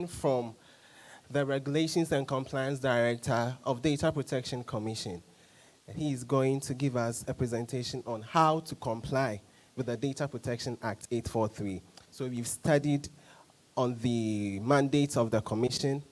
from the Regulations and Compliance Director of Data Protection Commission. And he is going to give us a presentation on how to comply with the Data Protection Act 843. So we've studied on the mandates of the commission,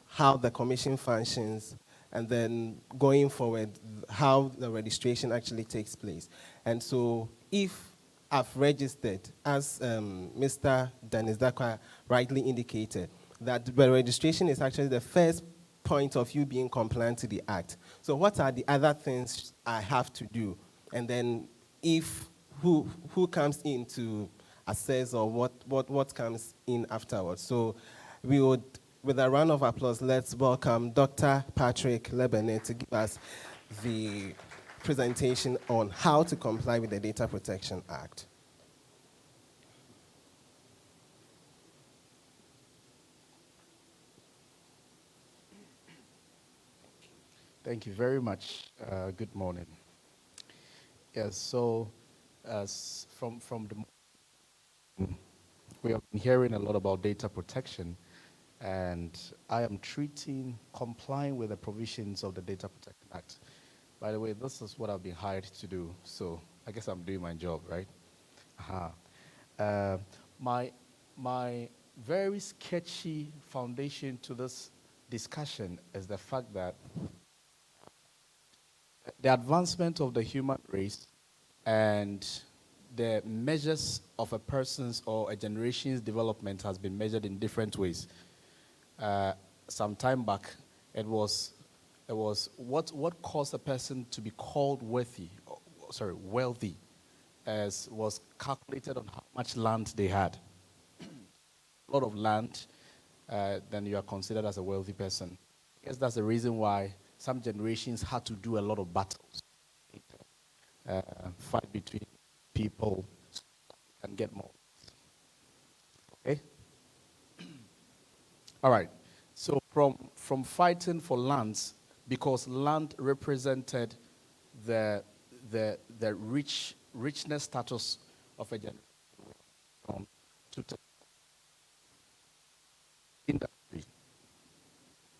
how the commission functions, and then going forward, how the registration actually takes place. And so if I've registered, as Mr. Dennis Dakwa rightly indicated, that the registration is actually the first point of you being compliant to the Act. So what are the other things I have to do? And then if who comes in to assess, or what comes in afterwards. So we would, with a round of applause, let's welcome Dr. Patrick Lebanet to give us the presentation on how to comply with the Data Protection Act. Thank you very much. Good morning. Yes, so from the we have been hearing a lot about data protection, and I am treating complying with the provisions of the Data Protection Act. By the way, this is what I've been hired to do, so I guess I'm doing my job, right? My very sketchy foundation to this discussion is the fact that the advancement of the human race and the measures of a person's or a generation's development has been measured in different ways. Some time back, it was what caused a person to be called wealthy, as was calculated on how much land they had. A lot of land, then you are considered as a wealthy person. I guess that's the reason why some generations had to do a lot of battles, fight between people and get more. Okay? All right. So from fighting for lands, because land represented the richness status of a generation, to industry.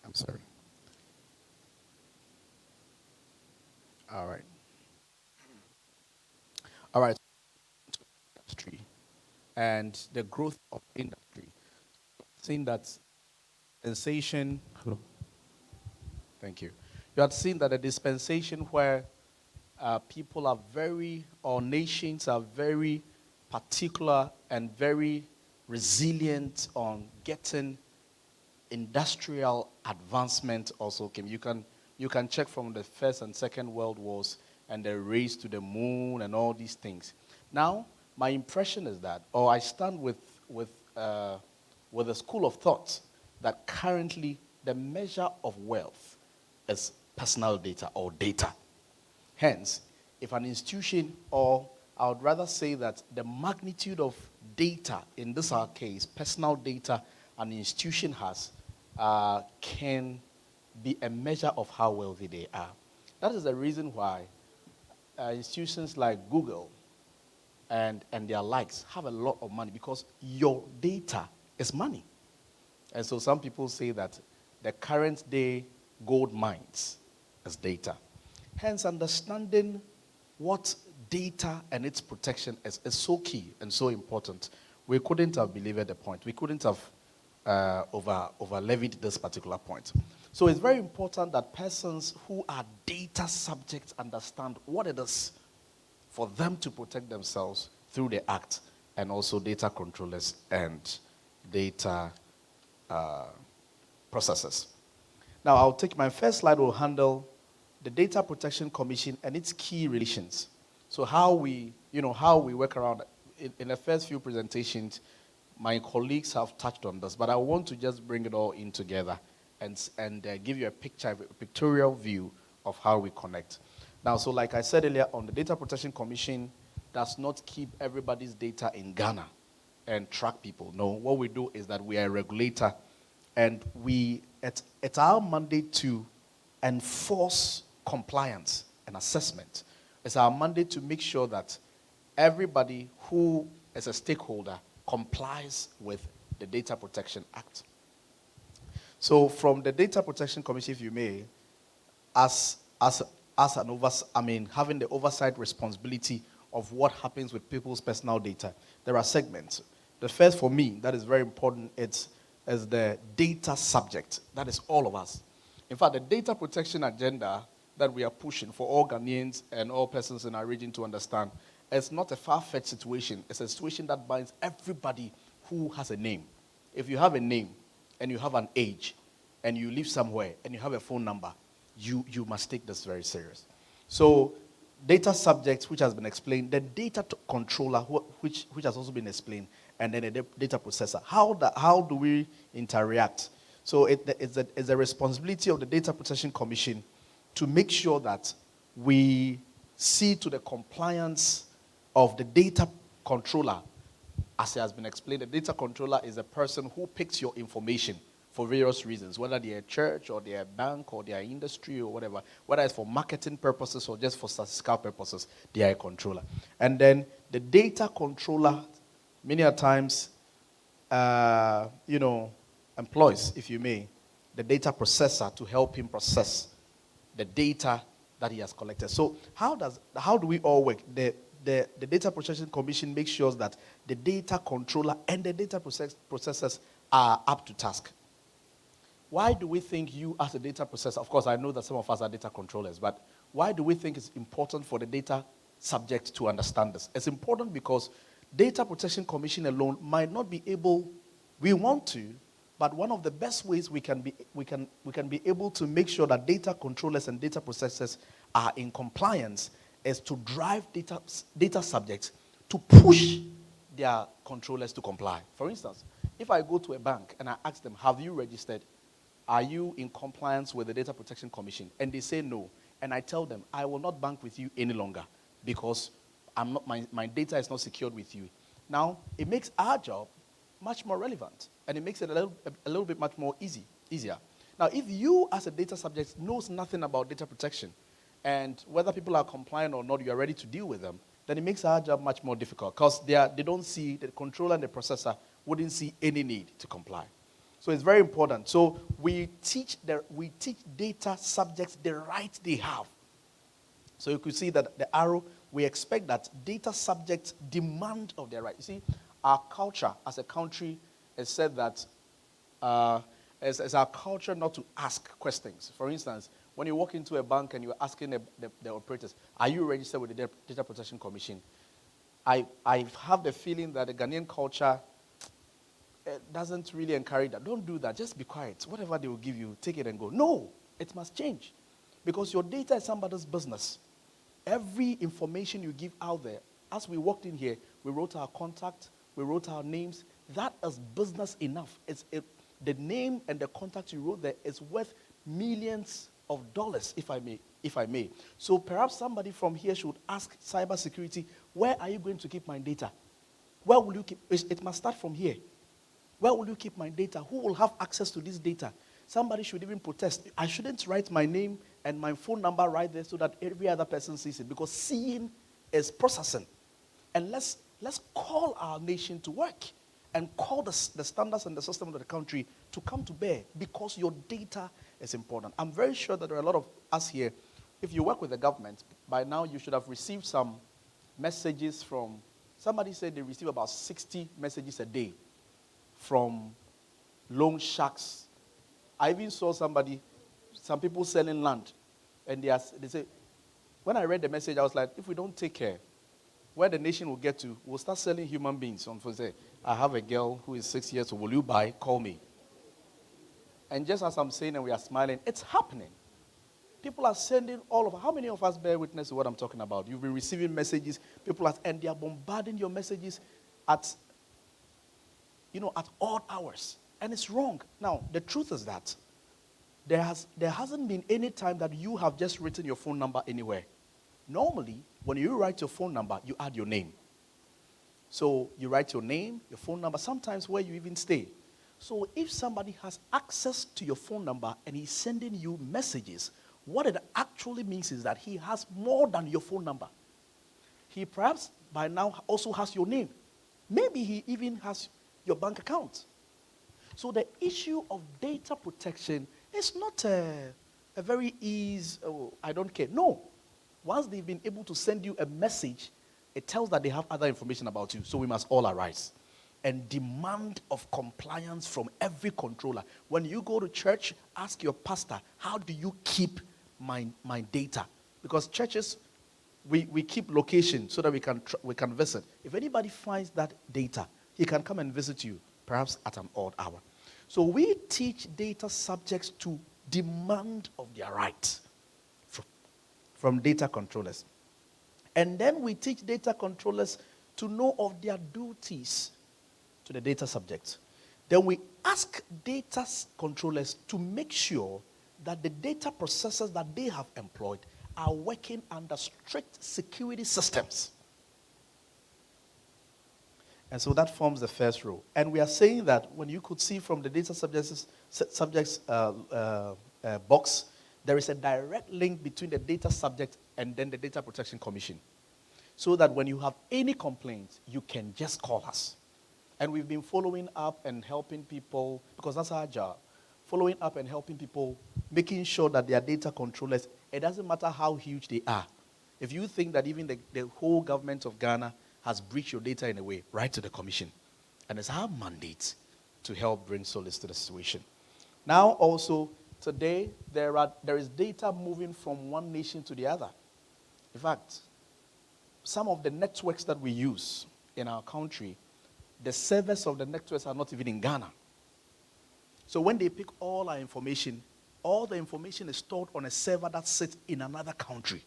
I'm sorry. All right. All right. Industry and the growth of industry. Seeing that dispensation. Hello. Thank you. You had seen that a dispensation where people are or nations are very particular and very resilient on getting industrial advancement also came. You can check from the First and Second World Wars and the race to the moon and all these things. Now, my impression is that, or I stand with a school of thought that currently the measure of wealth is personal data or data. Hence, if an institution, or I would rather say that the magnitude of data, in this our case, personal data an institution has, can be a measure of how wealthy they are. That is the reason why institutions like Google and their likes have a lot of money, because your data is money. And so some people say that the current day gold mines is data. Hence, understanding what data and its protection is so key and so important. We couldn't have believed the point. We couldn't have over-levied this particular point. So it's very important that persons who are data subjects understand what it is for them to protect themselves through the Act, and also data controllers and data processors. Now, I'll take my first slide will handle the Data Protection Commission and its key relations. So how we work around it. In the first few presentations, my colleagues have touched on this, but I want to just bring it all in together and give you a pictorial view of how we connect. Now, so like I said earlier on, the Data Protection Commission does not keep everybody's data in Ghana and track people. No, what we do is that we are a regulator, and it's our mandate to enforce compliance and assessment. It's our mandate to make sure that everybody who is a stakeholder complies with the Data Protection Act. So from the Data Protection Commission, if you may, as having the oversight responsibility of what happens with people's personal data, there are segments. The first for me that is very important is the data subject. That is all of us. In fact, the data protection agenda that we are pushing for all Ghanaians and all persons in our region to understand, it's not a far-fetched situation. It's a situation that binds everybody who has a name. If you have a name and you have an age and you live somewhere and you have a phone number, you must take this very serious. So data subjects, which has been explained, the data controller, which has also been explained, and then the data processor. How do we interact? So it's a responsibility of the Data Protection Commission to make sure that we see to the compliance of the data controller. As it has been explained, the data controller is a person who picks your information for various reasons, whether they're a church or they're a bank or they're industry or whatever, whether it's for marketing purposes or just for statistical purposes, they are a controller. And then the data controller, many a times, employs, if you may, the data processor to help him process the data that he has collected. So how do we all work? The Data Protection Commission makes sure that the data controller and the data processors are up to task. Why do we think you as a data processor, of course I know that some of us are data controllers, but why do we think it's important for the data subject to understand this? It's important because Data Protection Commission alone might not be able, we want to, but one of the best ways we can be able to make sure that data controllers and data processors are in compliance is to drive data subjects to push their controllers to comply. For instance, if I go to a bank and I ask them, have you registered? Are you in compliance with the Data Protection Commission? And they say no. And I tell them, I will not bank with you any longer because my data is not secured with you. Now, it makes our job much more relevant. And it makes it a little bit much more easier. Now, if you as a data subject knows nothing about data protection, and whether people are compliant or not, you are ready to deal with them, then it makes our job much more difficult because they don't see, the controller and the processor wouldn't see any need to comply. So it's very important. So we teach data subjects the rights they have. So you could see that the arrow, we expect that data subjects demand of their rights. You see, our culture as a country has said that it's our culture not to ask questions. For instance, when you walk into a bank and you're asking the operators, are you registered with the Data Protection Commission? I have the feeling that the Ghanaian culture doesn't really encourage that. Don't do that. Just be quiet. Whatever they will give you, take it and go. No, it must change. Because your data is somebody's business. Every information you give out there, as we walked in here, we wrote our contact, we wrote our names. That is business enough. The name and the contact you wrote there is worth millions of dollars, if I may. So perhaps somebody from here should ask cybersecurity, where are you going to keep my data? Where will you keep? It must start from here. Where will you keep my data? Who will have access to this data? Somebody should even protest. I shouldn't write my name and my phone number right there so that every other person sees it, because seeing is processing. And let's call our nation to work and call the standards and the system of the country to come to bear, because your data is important. I'm very sure that there are a lot of us here. If you work with the government, by now you should have received some messages from, somebody said they receive about 60 messages a day from loan sharks. I even saw some people selling land, and they say, when I read the message, I was like, if we don't take care, where the nation will get to, we'll start selling human beings. Some people say, I have a girl who is 6 years old, will you buy? Call me. And just as I'm saying and we are smiling, it's happening. People are sending all of, how many of us bear witness to what I'm talking about? You've been receiving messages, and they are bombarding your messages at odd hours. And it's wrong. Now, the truth is that there hasn't been any time that you have just written your phone number anywhere. Normally, when you write your phone number, you add your name. So you write your name, your phone number, sometimes where you even stay. So if somebody has access to your phone number and he's sending you messages, what it actually means is that he has more than your phone number. He perhaps by now also has your name. Maybe he even has your bank account. So the issue of data protection is not a very easy, oh, I don't care. No. Once they've been able to send you a message, it tells that they have other information about you. So we must all arise and demand of compliance from every controller. When you go to church, ask your pastor, how do you keep my data? Because churches, we keep location so that we can visit. If anybody finds that data, he can come and visit you, perhaps at an odd hour. So we teach data subjects to demand of their rights from data controllers. And then we teach data controllers to know of their duties to the data subject. Then we ask data controllers to make sure that the data processors that they have employed are working under strict security systems. And so that forms the first row. And we are saying that when you could see from the data subjects box, there is a direct link between the data subject and then the Data Protection Commission. So that when you have any complaints, you can just call us. And we've been following up and helping people, because that's our job, following up and helping people, making sure that their data controllers, it doesn't matter how huge they are. If you think that even the whole government of Ghana has breached your data in a way, write to the commission. And it's our mandate to help bring solace to the situation. Now also, today, there is data moving from one nation to the other. In fact, some of the networks that we use in our country, the servers of the networks are not even in Ghana. So when they pick all our information, all the information is stored on a server that sits in another country.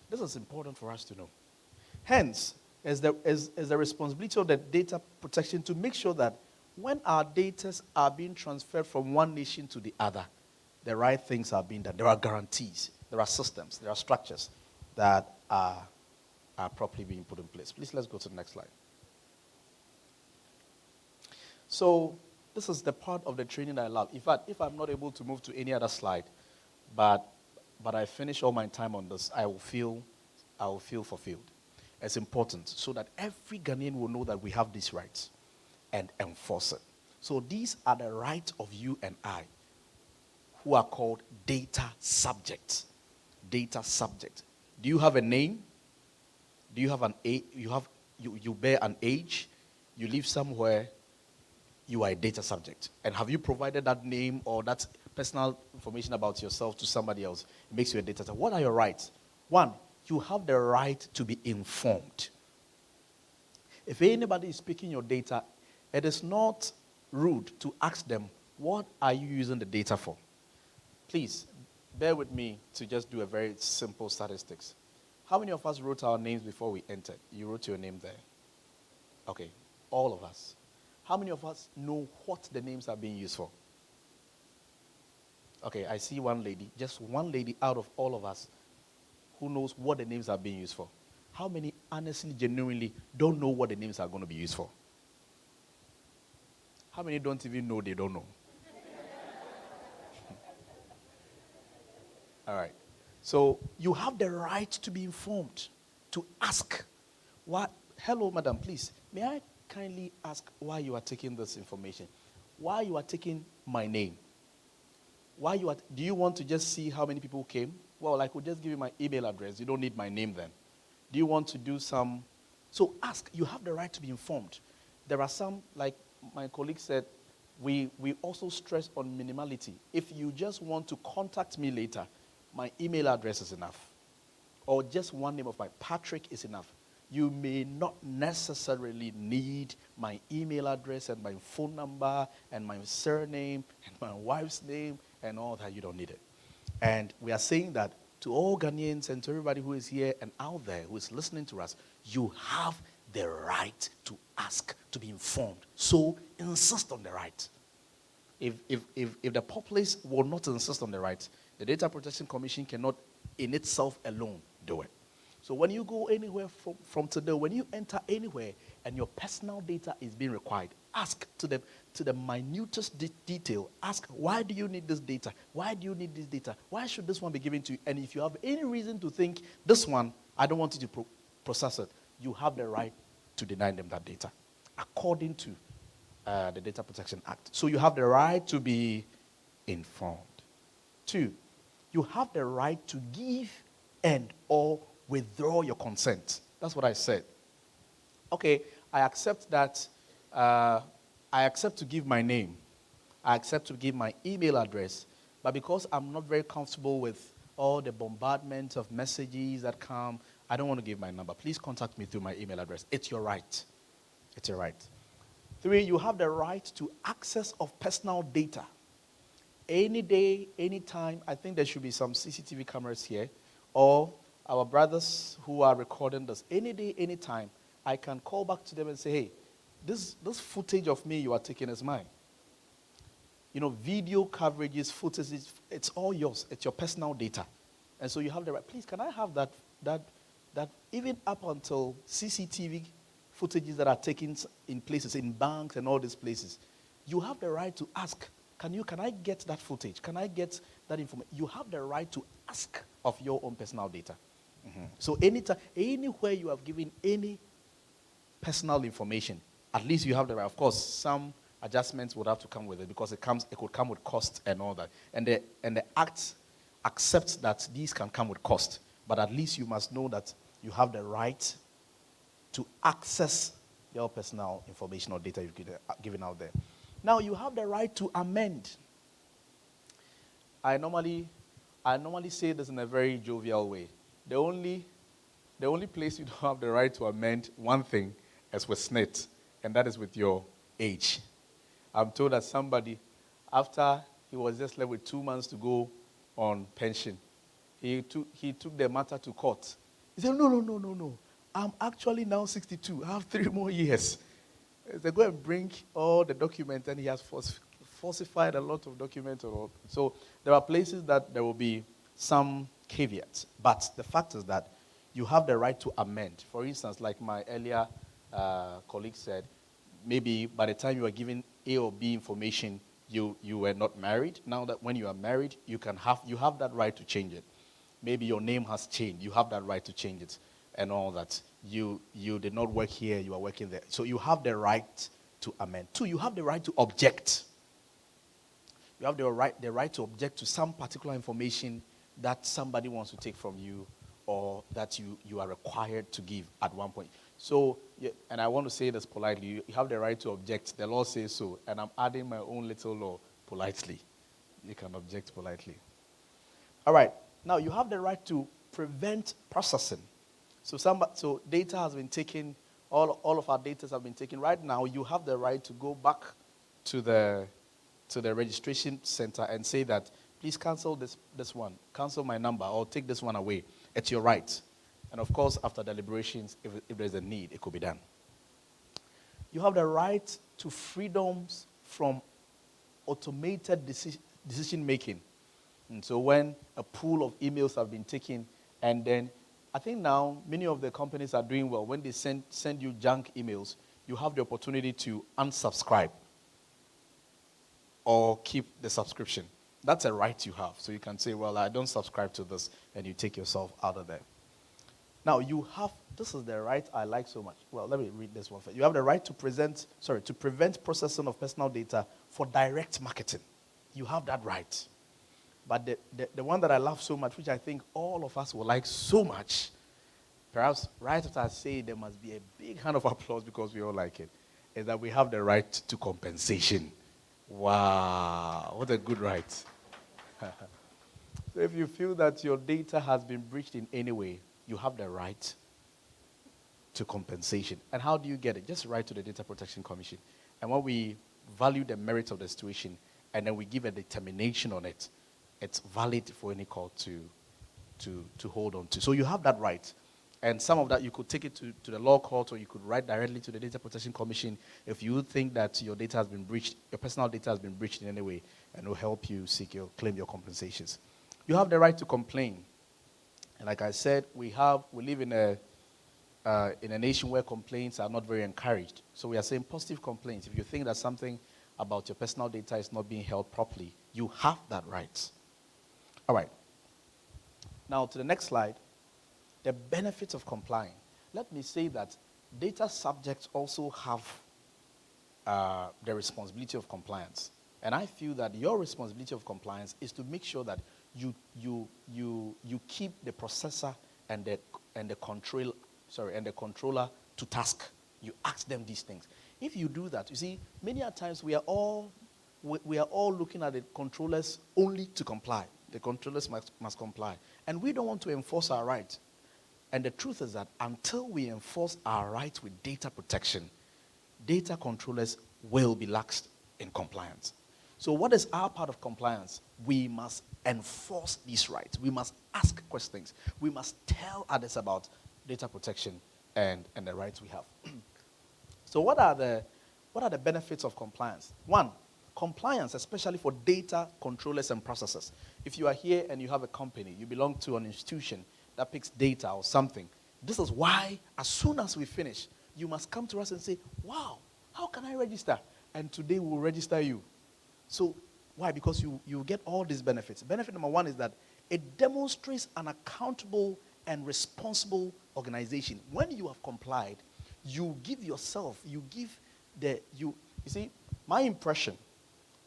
This is important for us to know. Hence, is the responsibility of the data protection to make sure that when our data are being transferred from one nation to the other, the right things are being done. There are guarantees, there are systems, there are structures that are properly being put in place. Please, let's go to the next slide. So this is the part of the training that I love. In fact, if I'm not able to move to any other slide, but I finish all my time on this, I will feel fulfilled. It's important so that every Ghanaian will know that we have these rights and enforce it. So these are the rights of you and I, who are called data subjects. Data subject. Do you have a name? Do you have an age? You bear an age? You live somewhere? You are a data subject. And have you provided that name or that personal information about yourself to somebody else? It makes you a data subject. What are your rights? One, you have the right to be informed. If anybody is picking your data, it is not rude to ask them, what are you using the data for? Please, bear with me to just do a very simple statistics. How many of us wrote our names before we entered? You wrote your name there. Okay, all of us. How many of us know what the names are being used for? Okay, I see one lady, just one lady out of all of us who knows what the names are being used for. How many honestly, genuinely don't know what the names are going to be used for? How many don't even know they don't know? All right. So you have the right to be informed, to ask. What? Hello, madam, please. May I kindly ask why you are taking this information? Why you are taking my name? Do you want to just see how many people came? Well, I could just give you my email address. You don't need my name then. Do you want to do some? So ask. You have the right to be informed. There are some, like my colleague said, we also stress on minimality. If you just want to contact me later, my email address is enough. Or just one name of mine, Patrick, is enough. You may not necessarily need my email address and my phone number and my surname and my wife's name and all that. You don't need it. And we are saying that to all Ghanaians and to everybody who is here and out there who is listening to us, you have the right to ask, to be informed. So insist on the right. If the populace will not insist on the right, the Data Protection Commission cannot in itself alone do it. So when you go anywhere from today, when you enter anywhere and your personal data is being required, ask to the minutest detail. Ask, why do you need this data? Why do you need this data? Why should this one be given to you? And if you have any reason to think, this one, I don't want you to process it, you have the right to deny them that data according to the Data Protection Act. So you have the right to be informed. 2, you have the right to give and or withdraw your consent. That's what I said. Okay, I accept that. I accept to give my name. I accept to give my email address. But because I'm not very comfortable with all the bombardment of messages that come, I don't want to give my number. Please contact me through my email address. It's your right. It's your right. 3, you have the right to access of personal data. Any day, any time, I think there should be some CCTV cameras here, or our brothers who are recording this. Any day, any time, I can call back to them and say, hey, this footage of me you are taking is mine. Video coverages, footages, it's all yours. It's your personal data. And so you have the right. Please, can I have that even up until CCTV footages that are taken in places, in banks and all these places, you have the right to ask, can I get that footage? Can I get that information? You have the right to ask of your own personal data. Mm-hmm. So anytime, anywhere you have given any personal information, at least you have the right. Of course, some adjustments would have to come with it because it could come with cost and all that. And the Act accepts that these can come with cost, but at least you must know that you have the right to access your personal information or data you've given out there. Now you have the right to amend. I normally say this in a very jovial way. The only place you don't have the right to amend one thing is with SNIT, and that is with your age. I'm told that somebody, after he was just left with 2 months to go on pension, he took the matter to court. He said, no. I'm actually now 62. I have 3 more years. They go and bring all the documents, and he has falsified a lot of documents. So there are places that there will be some caveats. But the fact is that you have the right to amend. For instance, like my earlier colleague said, maybe by the time you are given A or B information, you were not married. Now that when you are married, you have that right to change it. Maybe your name has changed. You have that right to change it and all that. You did not work here, you are working there. So you have the right to amend. 2, you have the right to object. You have the right to object to some particular information that somebody wants to take from you or that you are required to give at one point. So, and I want to say this politely, you have the right to object. The law says so, and I'm adding my own little law politely. You can object politely. All right. Now, you have the right to prevent processing. So data has been taken, all of our data have been taken. Right now, you have the right to go back to the registration center and say that, please cancel this one, cancel my number, or take this one away. It's your right. And of course, after deliberations, if there's a need, it could be done. You have the right to freedoms from automated decision making. And so when a pool of emails have been taken, and then I think now many of the companies are doing well. When they send you junk emails, you have the opportunity to unsubscribe or keep the subscription. That's a right you have. So you can say, well, I don't subscribe to this, and you take yourself out of there. Now, this is the right I like so much. Well, let me read this one first. You have the right to prevent processing of personal data for direct marketing. You have that right. But the one that I love so much, which I think all of us will like so much, perhaps right after I say there must be a big hand of applause because we all like it, is that we have the right to compensation. Wow, what a good right. So if you feel that your data has been breached in any way, you have the right to compensation. And how do you get it? Just write to the Data Protection Commission. And when we value the merits of the situation, and then we give a determination on it, it's valid for any court to hold on to. So you have that right. And some of that, you could take it to the law court, or you could write directly to the Data Protection Commission if you think that your data has been breached, your personal data has been breached in any way, and it will help you claim your compensations. You have the right to complain. And like I said, we live in a nation where complaints are not very encouraged. So we are saying positive complaints. If you think that something about your personal data is not being held properly, you have that right. All right. Now to the next slide, the benefits of complying. Let me say that data subjects also have the responsibility of compliance. And I feel that your responsibility of compliance is to make sure that you keep the processor and the controller to task. You ask them these things. If you do that, you see, many a times we are all looking at the controllers only to comply. The controllers must comply. And we don't want to enforce our rights. And the truth is that until we enforce our rights with data protection, data controllers will be laxed in compliance. So what is our part of compliance? We must enforce these rights. We must ask questions. We must tell others about data protection and the rights we have. So what are the benefits of compliance? One, compliance, especially for data controllers and processors. If you are here and you have a company, you belong to an institution that picks data or something, this is why as soon as we finish, you must come to us and say, wow, how can I register? And today we'll register you. So why? Because you get all these benefits. Benefit number one is that it demonstrates an accountable and responsible organization. When you have complied, you give yourself, you see, my impression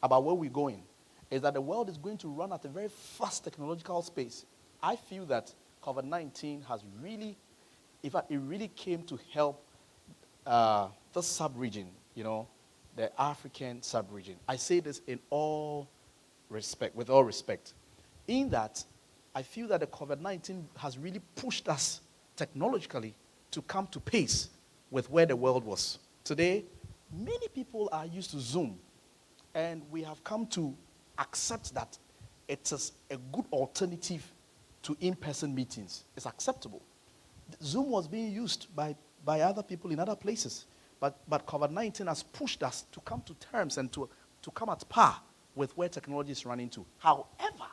about where we're going is that the world is going to run at a very fast technological space. I feel that COVID-19 has really, in fact, it really came to help the sub-region, the African sub-region. I say this in all respect, with all respect, in that I feel that the COVID-19 has really pushed us technologically to come to pace with where the world was. Today, many people are used to Zoom, and we have come to accept that it is a good alternative to in-person meetings. It's acceptable. Zoom was being used by other people in other places, but COVID-19 has pushed us to come to terms and to come at par with where technology is running to. However,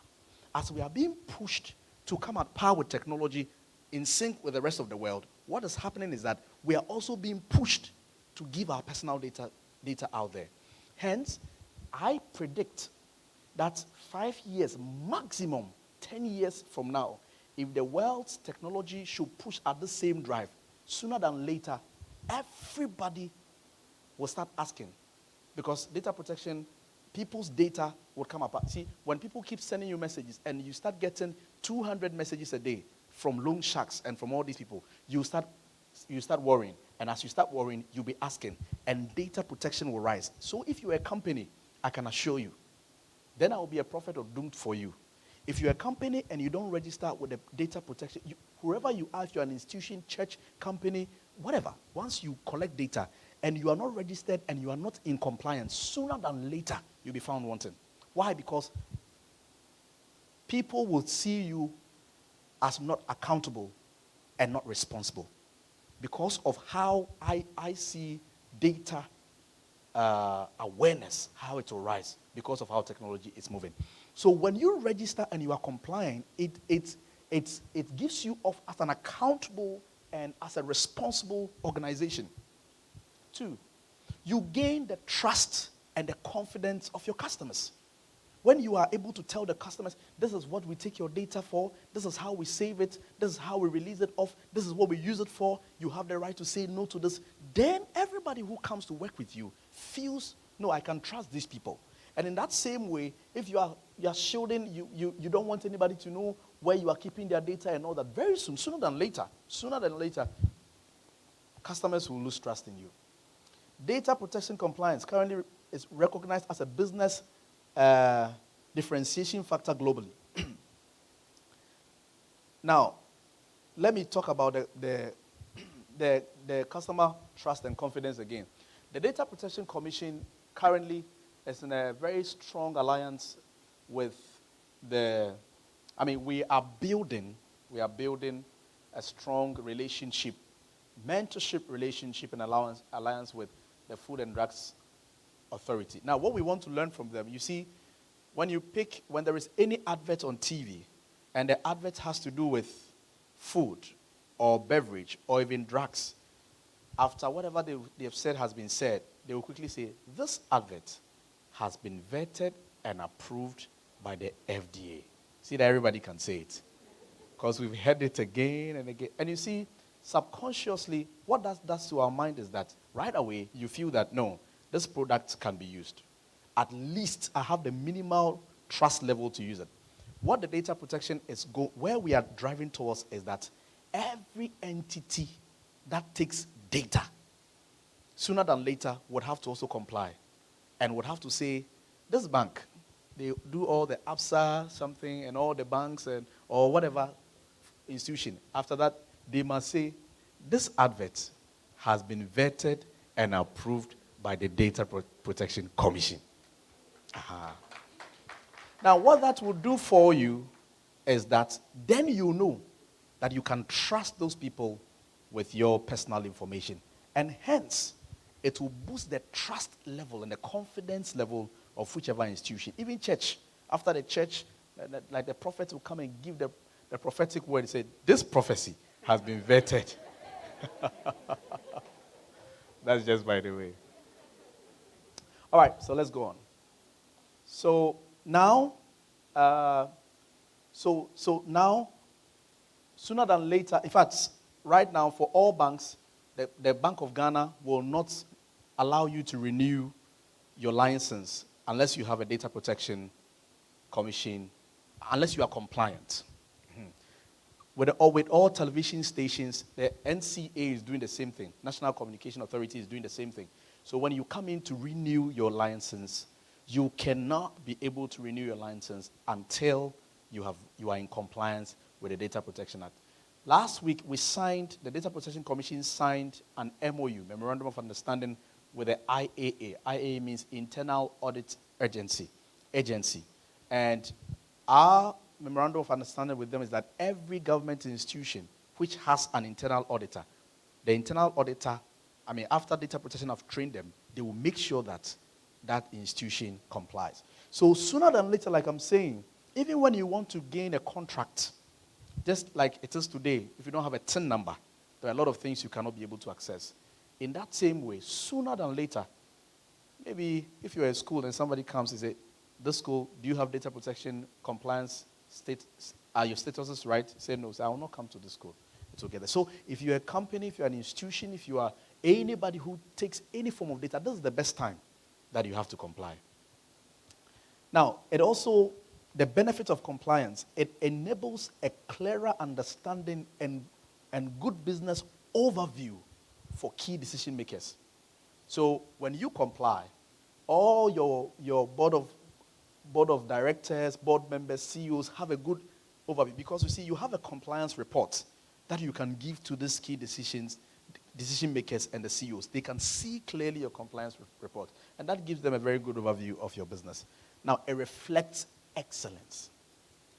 as we are being pushed to come at par with technology in sync with the rest of the world, what is happening is that we are also being pushed to give our personal data out there. Hence, I predict that 5 years, maximum 10 years from now, if the world's technology should push at the same drive, sooner than later, everybody will start asking. Because data protection, people's data will come apart. See, when people keep sending you messages and you start getting 200 messages a day from loan sharks and from all these people, you start worrying. And as you start worrying, you'll be asking. And data protection will rise. So if you're a company, I can assure you, then I will be a prophet of doom for you. If you're a company and you don't register with the data protection, whoever you are, if you're an institution, church, company, whatever, once you collect data and you are not registered and you are not in compliance, sooner than later, you'll be found wanting. Why? Because people will see you as not accountable and not responsible. Because of how I see data awareness, how it will rise because of how technology is moving. So when you register and you are complying, it gives you off as an accountable and as a responsible organization. 2, you gain the trust and the confidence of your customers. When you are able to tell the customers, this is what we take your data for, this is how we save it, this is how we release it off, this is what we use it for, you have the right to say no to this, then everybody who comes to work with you feels, no, I can trust these people. And in that same way, if you are shielding, you don't want anybody to know where you are keeping their data and all that, very soon, sooner than later, customers will lose trust in you. Data protection compliance currently is recognized as a business differentiation factor globally. Now, let me talk about the customer trust and confidence again. The Data Protection Commission currently is in a very strong alliance with we are building a strong relationship, mentorship relationship and alliance with the Food and Drugs Authority. Now, what we want to learn from them, you see, when there is any advert on TV, and the advert has to do with food or beverage or even drugs, after whatever they have said has been said, they will quickly say, this advert has been vetted and approved by the FDA. See that everybody can say it. Because we've heard it again and again. And you see, subconsciously, what that does to our mind is that right away, you feel that, no, this product can be used. At least I have the minimal trust level to use it. What the data protection is where we are driving towards is that every entity that takes data, sooner than later, would have to also comply and would have to say, this bank, they do all the ABSA something and all the banks or whatever institution. After that, they must say, this advert has been vetted and approved by the Data Protection Commission. Now, what that will do for you is that then you know that you can trust those people with your personal information. And hence, it will boost the trust level and the confidence level of whichever institution. Even church. After the church, like the prophet will come and give the prophetic word and say, this prophecy has been vetted. That's just by the way. All right, so let's go on. So now, now, sooner than later, in fact, right now for all banks, the Bank of Ghana will not allow you to renew your license unless you have a data protection commission, unless you are compliant. With all television stations, the NCA is doing the same thing. National Communication Authority is doing the same thing. So when you come in to renew your license, you cannot be able to renew your license until you are in compliance with the Data Protection Act. Last week, the Data Protection Commission signed an MOU, Memorandum of Understanding, with the IAA. IAA means Internal Audit Agency. And our Memorandum of Understanding with them is that every government institution which has an internal auditor, the internal auditor, after Data Protection have trained them, they will make sure that that institution complies. So sooner than later, like I'm saying, even when you want to gain a contract, just like it is today, if you don't have a TIN number, there are a lot of things you cannot be able to access. In that same way, sooner than later, maybe if you're at school and somebody comes and says, this school, do you have data protection compliance? Are your statuses right? Say no. Say, I will not come to this school. It's okay. So if you're a company, if you're an institution, if you are anybody who takes any form of data, this is the best time that you have to comply. Now, it also, the benefit of compliance, it enables a clearer understanding and good business overview for key decision makers. So when you comply, all your board of directors, board members, CEOs have a good overview because you see you have a compliance report that you can give to these key decision makers and the CEOs. They can see clearly your compliance report, and that gives them a very good overview of your business. Now, it reflects excellence.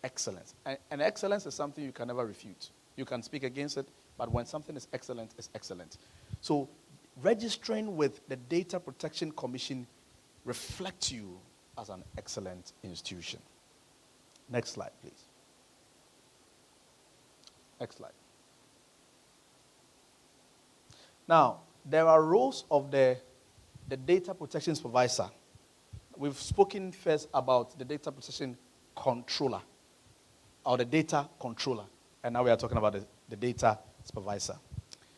Excellence. And excellence is something you can never refute. You can speak against it, but when something is excellent, it's excellent. So registering with the Data Protection Commission reflects you as an excellent institution. Next slide, please. Next slide. Now, there are roles of the Data Protection Supervisor. We've spoken first about the Data Protection Controller, or the Data Controller, and now we are talking about the Data Supervisor.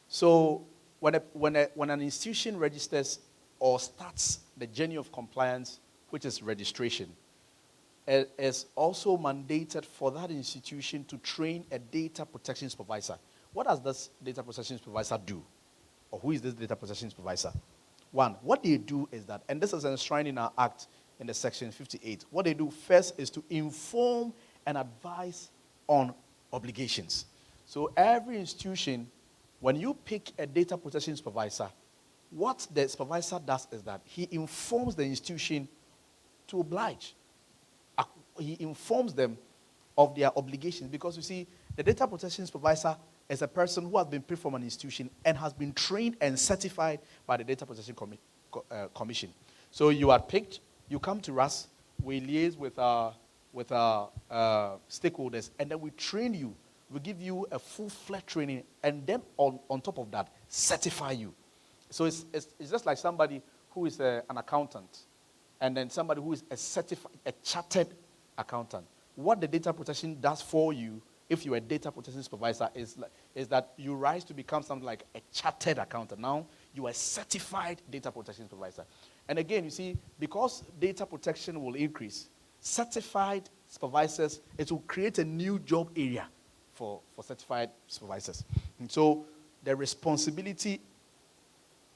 So, when an institution registers or starts the journey of compliance, which is registration, it is also mandated for that institution to train a Data Protection Supervisor. What does this Data Protection Supervisor do? Or who is this Data Protection Supervisor? One, what they do is that, and this is enshrined in our Act in the Section 58, what they do first is to inform and advise on obligations. So every institution, when you pick a Data Protection Supervisor, what the supervisor does is that he informs the institution to oblige. He informs them of their obligations because you see, the Data Protection Supervisor is a person who has been picked from an institution and has been trained and certified by the Data Protection Commission. So you are picked, you come to us, we liaise with our stakeholders, and then we train you. We give you a full-fledged training, and then on top of that, certify you. So it's just like somebody who is an accountant, and then somebody who is a chartered accountant. What the data protection does for you, if you're a data protection supervisor, is that you rise to become something like a chartered accountant. Now, you are a certified data protection supervisor. And again, you see, because data protection will increase, certified supervisors, it will create a new job area for certified supervisors. And so the responsibility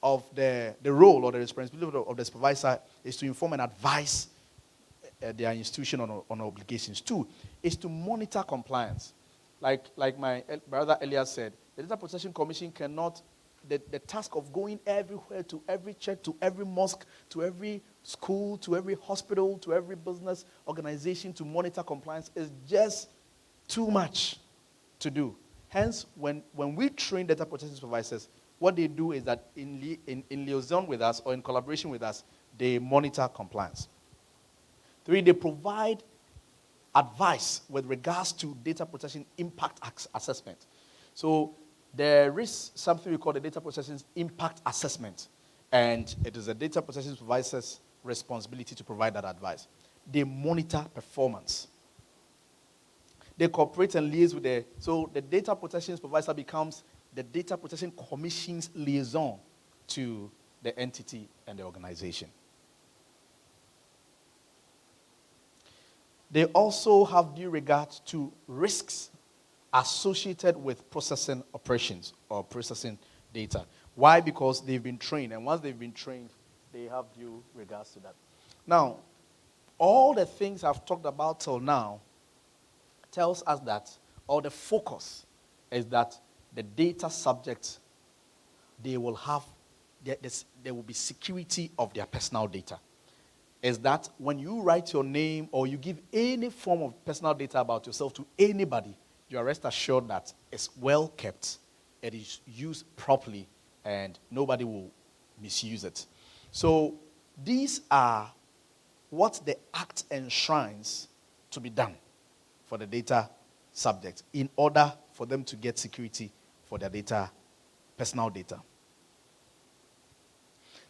of the role or the responsibility of the supervisor is to inform and advise their institution on obligations. 2 is to monitor compliance. Like my brother earlier said, the Data Protection Commission cannot, the task of going everywhere, to every church, to every mosque, to every school, to every hospital, to every business organization to monitor compliance is just too much to do. Hence, when we train data protection supervisors, what they do is that in liaison with us or in collaboration with us, they monitor compliance. 3, they provide advice with regards to data protection impact assessment. So there is something we call the data protection impact assessment, and it is a data protection supervisor's responsibility to provide that advice. They monitor performance. They cooperate and liaise with so the data protection supervisor becomes the Data Protection Commission's liaison to the entity and the organization. They also have due regard to risks associated with processing operations or processing data. Why? Because they've been trained, and once they've been trained, they have due regards to that. Now, all the things I've talked about till now tells us that, or the focus is that the data subjects, they will have, there will be security of their personal data. Is that when you write your name or you give any form of personal data about yourself to anybody, you are rest assured that it's well kept, it is used properly, and nobody will misuse it. So these are what the Act enshrines to be done for the data subject in order for them to get security for their data, personal data.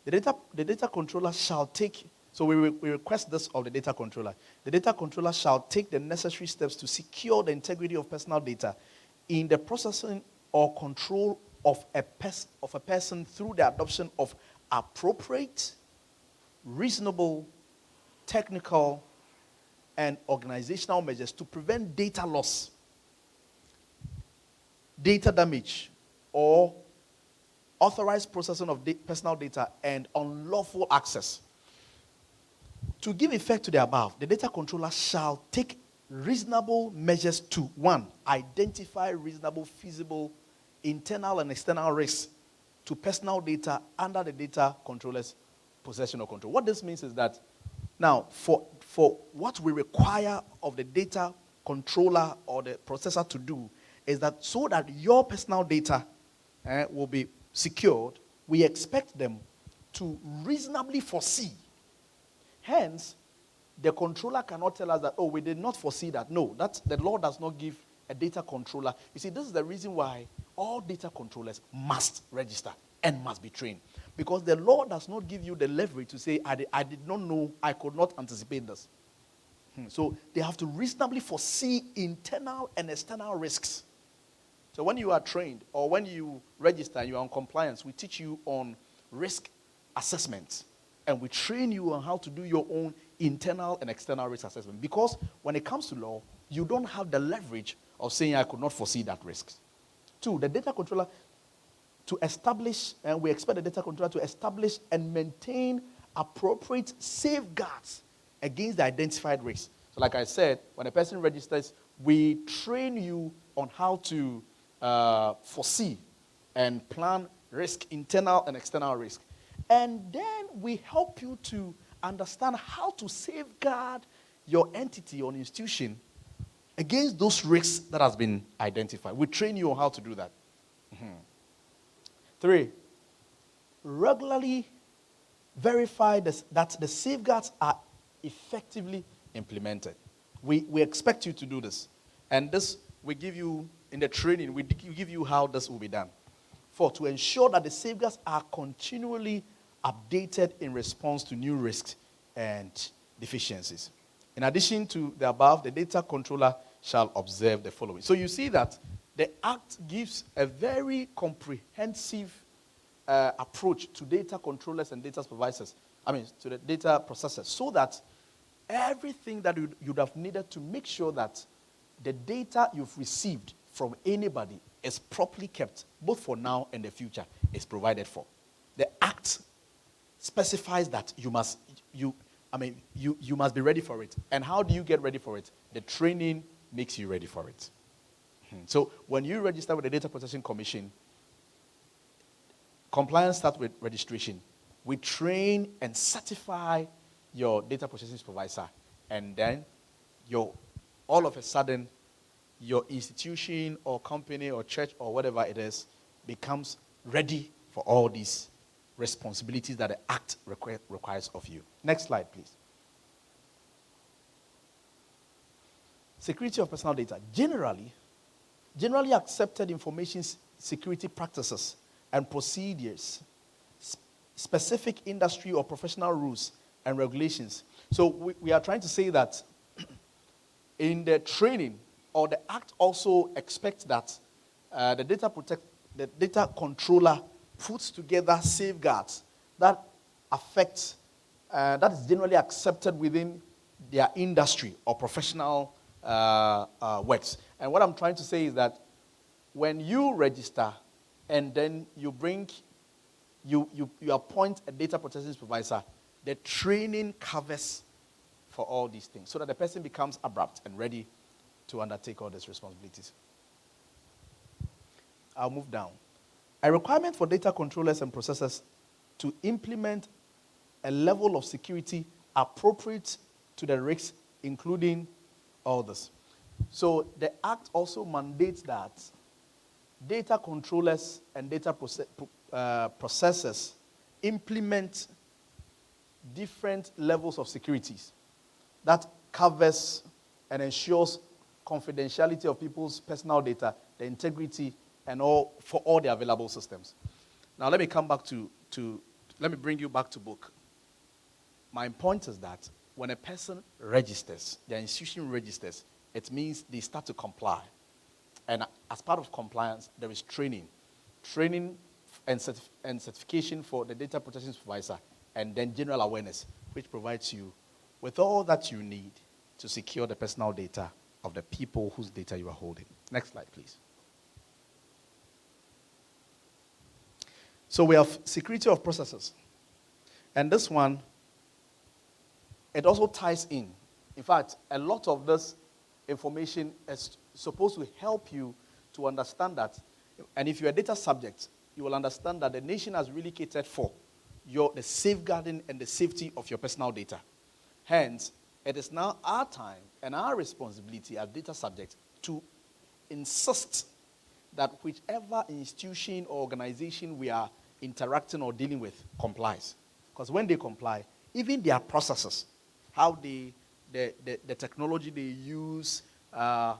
The data controller shall take, so we request this of the data controller. The data controller shall take the necessary steps to secure the integrity of personal data in the processing or control of a person through the adoption of appropriate, reasonable, technical, and organizational measures to prevent data loss, data damage, or authorized processing of personal data and unlawful access. To give effect to the above, the data controller shall take reasonable measures to, 1, identify reasonable, feasible, internal and external risks to personal data under the data controller's possession or control. What this means is that now, for what we require of the data controller or the processor to do is that so that your personal data will be secured, we expect them to reasonably foresee. Hence, the controller cannot tell us that, oh, we did not foresee that. No, the law does not give a data controller. You see, this is the reason why all data controllers must register and must be trained. Because the law does not give you the leverage to say, I did not know, I could not anticipate this. So they have to reasonably foresee internal and external risks. So when you are trained or when you register, you are on compliance, we teach you on risk assessment. And we train you on how to do your own internal and external risk assessment. Because when it comes to law, you don't have the leverage of saying, I could not foresee that risk. 2, the data controller to establish, and we expect the data controller to establish and maintain appropriate safeguards against the identified risks. So like I said, when a person registers, we train you on how to foresee and plan risk, internal and external risk. And then we help you to understand how to safeguard your entity or institution against those risks that has been identified. We train you on how to do that. 3, regularly verify that the safeguards are effectively implemented. We expect you to do this. And this we give you in the training, we give you how this will be done. 4, to ensure that the safeguards are continually updated in response to new risks and deficiencies. In addition to the above, the data controller shall observe the following. So you see that the Act gives a very comprehensive approach to data controllers and data supervisors to the data processors, so that everything that you'd have needed to make sure that the data you've received from anybody is properly kept, both for now and the future, is provided for. The Act specifies that you must be ready for it. And how do you get ready for it? The training makes you ready for it. So when you register with the Data Protection Commission, compliance starts with registration. We train and certify your data processing supervisor, and then all of a sudden, your institution or company or church or whatever it is becomes ready for all these responsibilities that the Act requires of you. Next slide, please. Security of personal data. Generally accepted information security practices and procedures, specific industry or professional rules and regulations. So we are trying to say that in the training, or the Act also expects that the data controller puts together safeguards that affect, that is generally accepted within their industry or professional works. And what I'm trying to say is that when you register and then you appoint a data protection supervisor, the training covers for all these things, so that the person becomes abrupt and ready to undertake all these responsibilities. I'll move down. A requirement for data controllers and processors to implement a level of security appropriate to the risks, including all this. So the Act also mandates that data controllers and data processors implement different levels of securities that covers and ensures confidentiality of people's personal data, the integrity, and all for all the available systems. Now let me come back let me bring you back to book. My point is that when a person registers, the institution registers, it means they start to comply. And as part of compliance, there is training and certification for the data protection supervisor, and then general awareness, which provides you with all that you need to secure the personal data of the people whose data you are holding. Next slide, please. So we have security of processes. And this one, it also ties in. In fact, a lot of this information is supposed to help you to understand that. And if you're a data subject, you will understand that the nation has really catered for the safeguarding and the safety of your personal data. Hence, it is now our time and our responsibility as data subjects to insist that whichever institution or organization we are interacting or dealing with complies. Because when they comply, even their processes, how the technology they use, how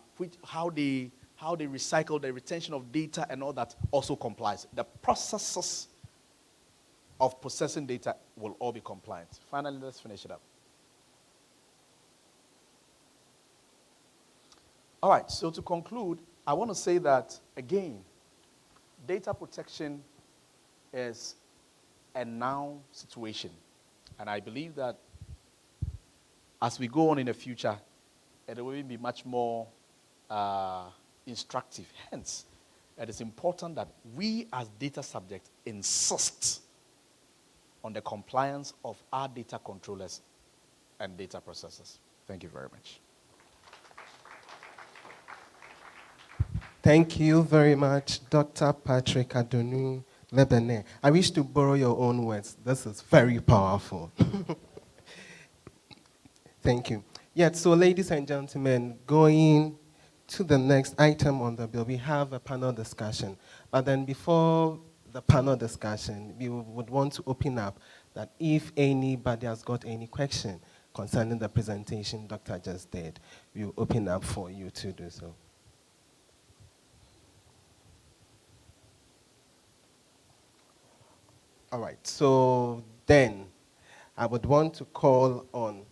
they recycle the retention of data and all that also complies. The processes of processing data will all be compliant. Finally, let's finish it up. All right, so to conclude, I want to say that, again, data protection is a now situation. And I believe that as we go on in the future, it will be much more instructive. Hence, it is important that we as data subjects insist on the compliance of our data controllers and data processors. Thank you very much. Thank you very much, Dr. Patrick Adonu Lebene. I wish to borrow your own words. This is very powerful. Thank you. Yet, so ladies and gentlemen, going to the next item on the bill, we have a panel discussion. But then before the panel discussion, we would want to open up that if anybody has got any question concerning the presentation Dr. just did, we will open up for you to do so. All right, so then I would want to call on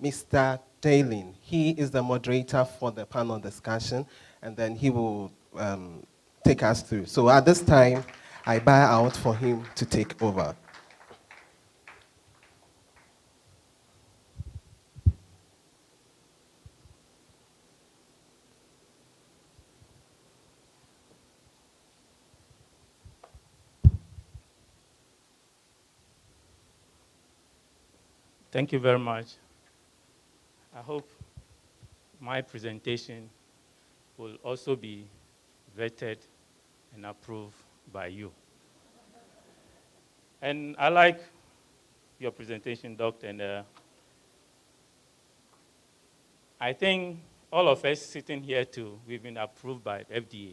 Mr. Daylin. He is the moderator for the panel discussion, and then he will take us through. So at this time, I bow out for him to take over. Thank you very much. I hope my presentation will also be vetted and approved by you. And I like your presentation, Doctor, and I think all of us sitting here too, we've been approved by the FDA.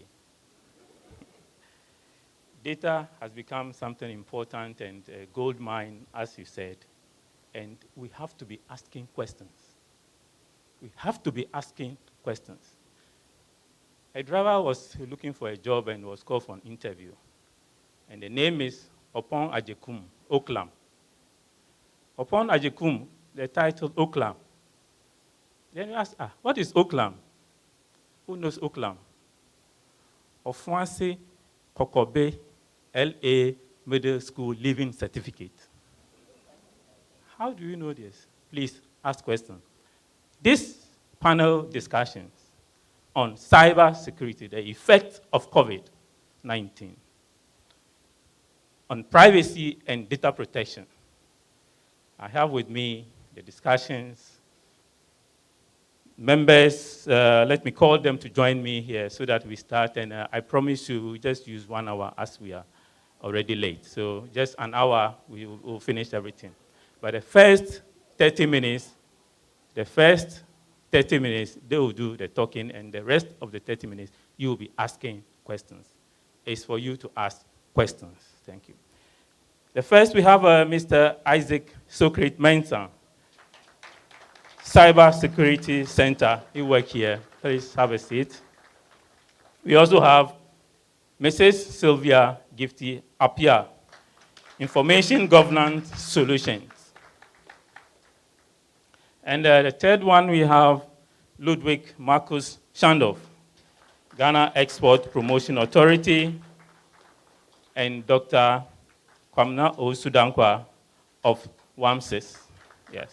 Data has become something important and a gold mine, as you said, and we have to be asking questions. We have to be asking questions. A driver was looking for a job and was called for an interview, and the name is Upon Ajekum, Oklam. Upon Ajekum, the title Oklam. Then you ask, what is Oklam? Who knows Oklam? Ofuansi Kokobe LA Middle School Living Certificate. How do you know this? Please ask questions. This panel discussions on cyber security, the effect of COVID-19, on privacy and data protection. I have with me the discussions. Members, let me call them to join me here so that we start, and I promise you we'll just use 1 hour as we are already late. So just an hour, we'll finish everything. But the first 30 minutes, they will do the talking, and the rest of the 30 minutes, you will be asking questions. It's for you to ask questions. Thank you. The first, we have Mr. Isaac Socrates Mensah, Cyber Security Center. You work here. Please have a seat. We also have Mrs. Sylvia Gifty Apia, Information Governance Solutions. And the third one, we have Ludwig Marcus Shandorf, Ghana Export Promotion Authority, and Dr. Kwamna Osudankwa of WAMSIS. Yes.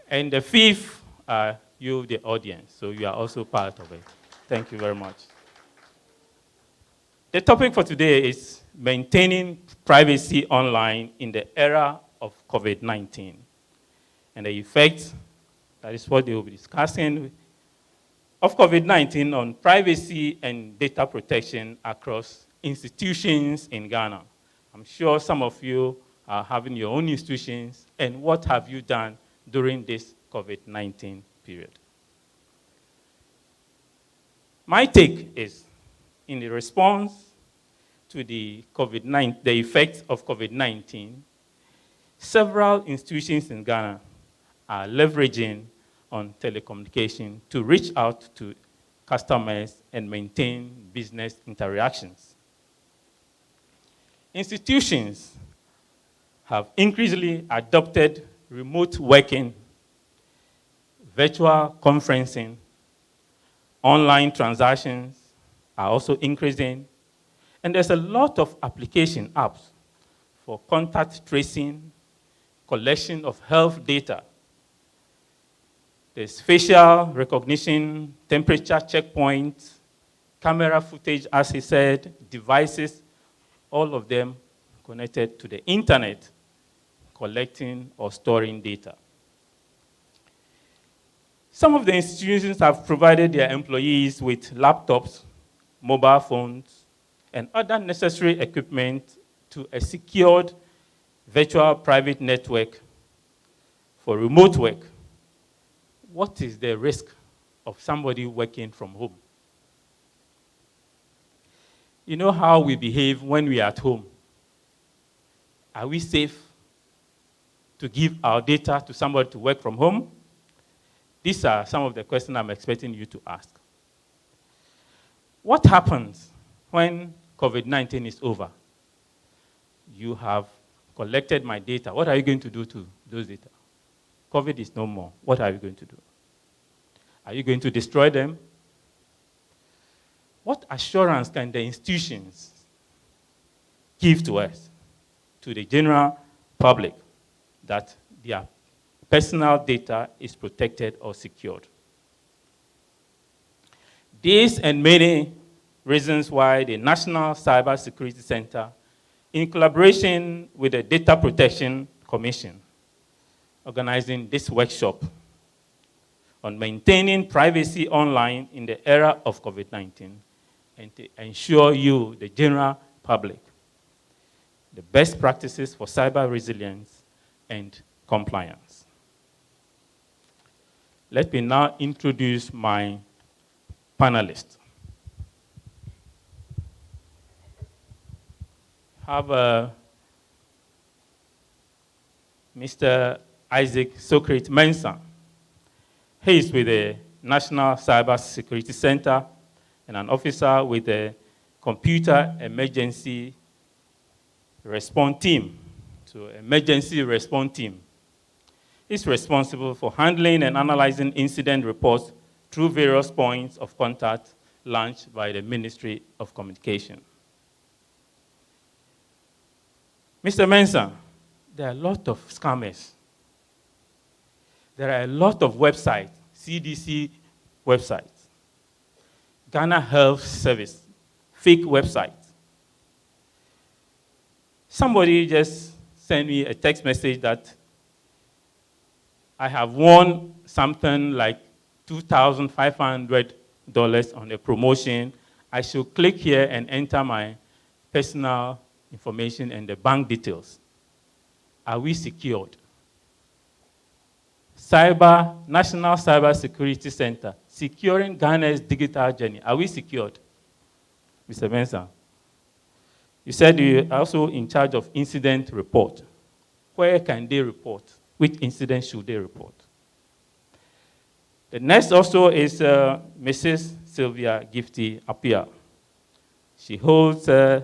And the fifth, you, the audience, so you are also part of it. Thank you very much. The topic for today is maintaining privacy online in the era of COVID-19 and the effects, that is what they will be discussing, of COVID-19 on privacy and data protection across institutions in Ghana. I'm sure some of you are having your own institutions, and what have you done during this COVID-19 period? My take is, in the response to the effects of COVID-19, several institutions in Ghana are leveraging on telecommunication to reach out to customers and maintain business interactions. Institutions have increasingly adopted remote working, virtual conferencing, online transactions are also increasing, and there's a lot of application apps for contact tracing, collection of health data. There's facial recognition, temperature checkpoints, camera footage, as he said, devices, all of them connected to the internet, collecting or storing data. Some of the institutions have provided their employees with laptops, mobile phones, and other necessary equipment to a secured virtual private network for remote work. What is the risk of somebody working from home? You know how we behave when we are at home. Are we safe to give our data to somebody to work from home? These are some of the questions I'm expecting you to ask. What happens when COVID-19 is over? You have collected my data. What are you going to do to those data? COVID is no more. What are you going to do? Are you going to destroy them? What assurance can the institutions give to us, to the general public, that their personal data is protected or secured? These and many reasons why the National Cyber Security Center in collaboration with the Data Protection Commission, organizing this workshop on maintaining privacy online in the era of COVID-19 and to ensure you, the general public, the best practices for cyber resilience and compliance. Let me now introduce my panelists. Have Mr. Isaac Socrates Mensah. He is with the National Cyber Security Center and an officer with the Computer Emergency Response Team. So, Emergency Response Team. He's responsible for handling and analyzing incident reports through various points of contact launched by the Ministry of Communication. Mr. Mensah, there are a lot of scammers. There are a lot of websites, CDC websites, Ghana Health Service, fake websites. Somebody just sent me a text message that I have won something like $2,500 on a promotion. I should click here and enter my personal information and the bank details. Are we secured? National Cyber Security Center, securing Ghana's digital journey. Are we secured? Mr. Mensah, you said you are also in charge of incident report. Where can they report? Which incident should they report? The next also is Mrs. Sylvia Gifty Appiah. She holds a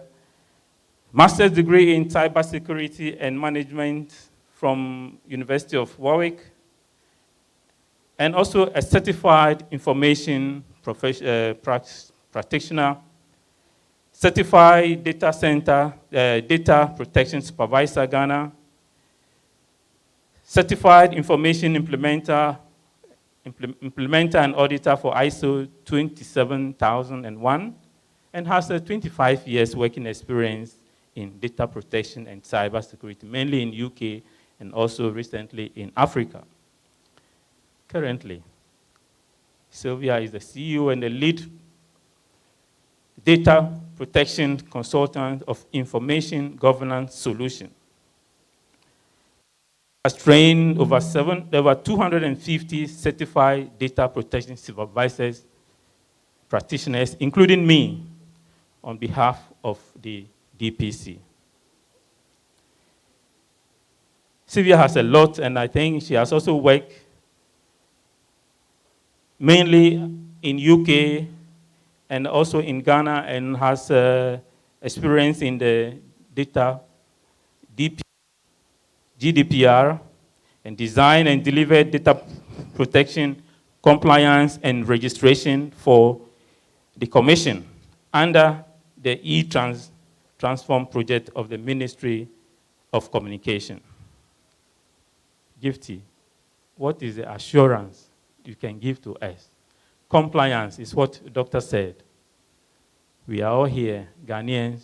master's degree in cybersecurity and management from University of Warwick, and also a certified information practitioner, certified data center, data protection supervisor Ghana, certified information implementer and auditor for ISO 27001, and has a 25 years working experience in data protection and cybersecurity, mainly in UK and also recently in Africa. Currently, Sylvia is the CEO and the lead data protection consultant of Information Governance Solution. Has trained over 250 certified data protection supervisors, practitioners, including me, on behalf of the DPC. Sylvia has a lot, and I think she has also worked mainly in UK and also in Ghana, and has experience in the data GDPR, and design and deliver data protection, compliance, and registration for the Commission under the e-Transform project of the Ministry of Communication. Gifty, what is the assurance you can give to us? Compliance is what the doctor said. We are all here, Ghanaians.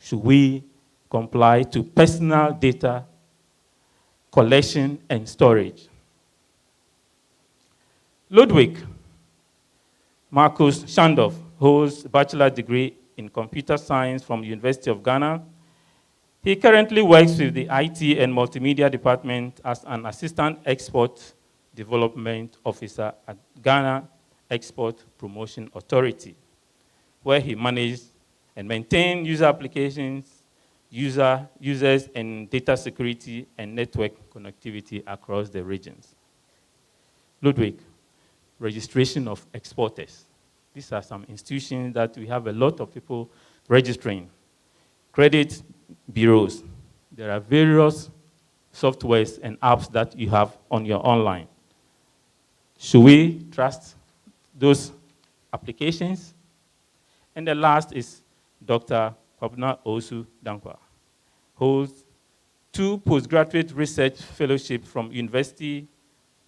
Should we comply to personal data collection and storage? Ludwig Marcus Shandov holds a bachelor's degree in computer science from the University of Ghana. He currently works with the IT and Multimedia Department as an Assistant Export Development Officer at Ghana Export Promotion Authority, where he manages and maintains user applications, users, and data security and network connectivity across the regions. Ludwig, registration of exporters. These are some institutions that we have a lot of people registering. Credit bureaus. There are various softwares and apps that you have on your online. Should we trust those applications? And the last is Dr. Kwabena Osu Dankwa, holds 2 postgraduate research fellowships from University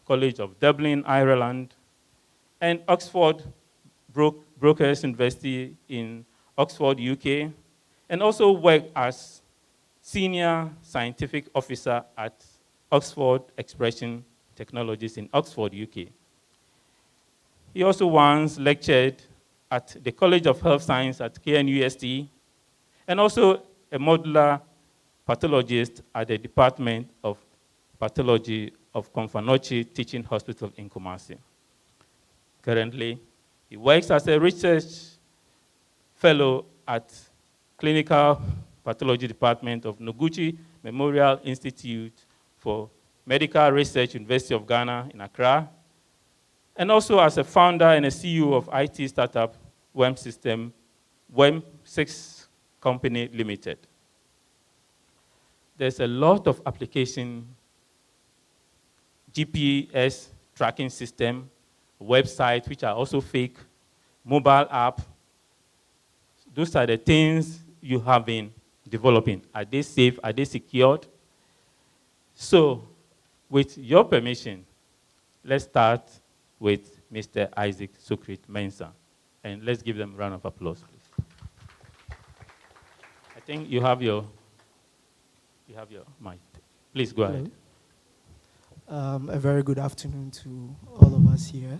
College of Dublin, Ireland, and Oxford Brookes University in Oxford, UK, and also worked as Senior Scientific Officer at Oxford Expression Technologies in Oxford, UK. He also once lectured at the College of Health Science at KNUST, and also a modular pathologist at the Department of Pathology of Konfanochi Teaching Hospital in Kumasi. Currently, he works as a research fellow at Clinical Pathology Department of Noguchi Memorial Institute for Medical Research, University of Ghana in Accra, and also as a founder and a CEO of IT startup WEM6 Company Limited. There's a lot of application, GPS tracking system, websites, which are also fake, mobile app. Those are the things you have been developing. Are they safe? Are they secured? So, with your permission, let's start with Mr. Isaac Sukrit Mensah. And let's give them a round of applause, please. I think you have your mic. Please go ahead. A very good afternoon to all of us here.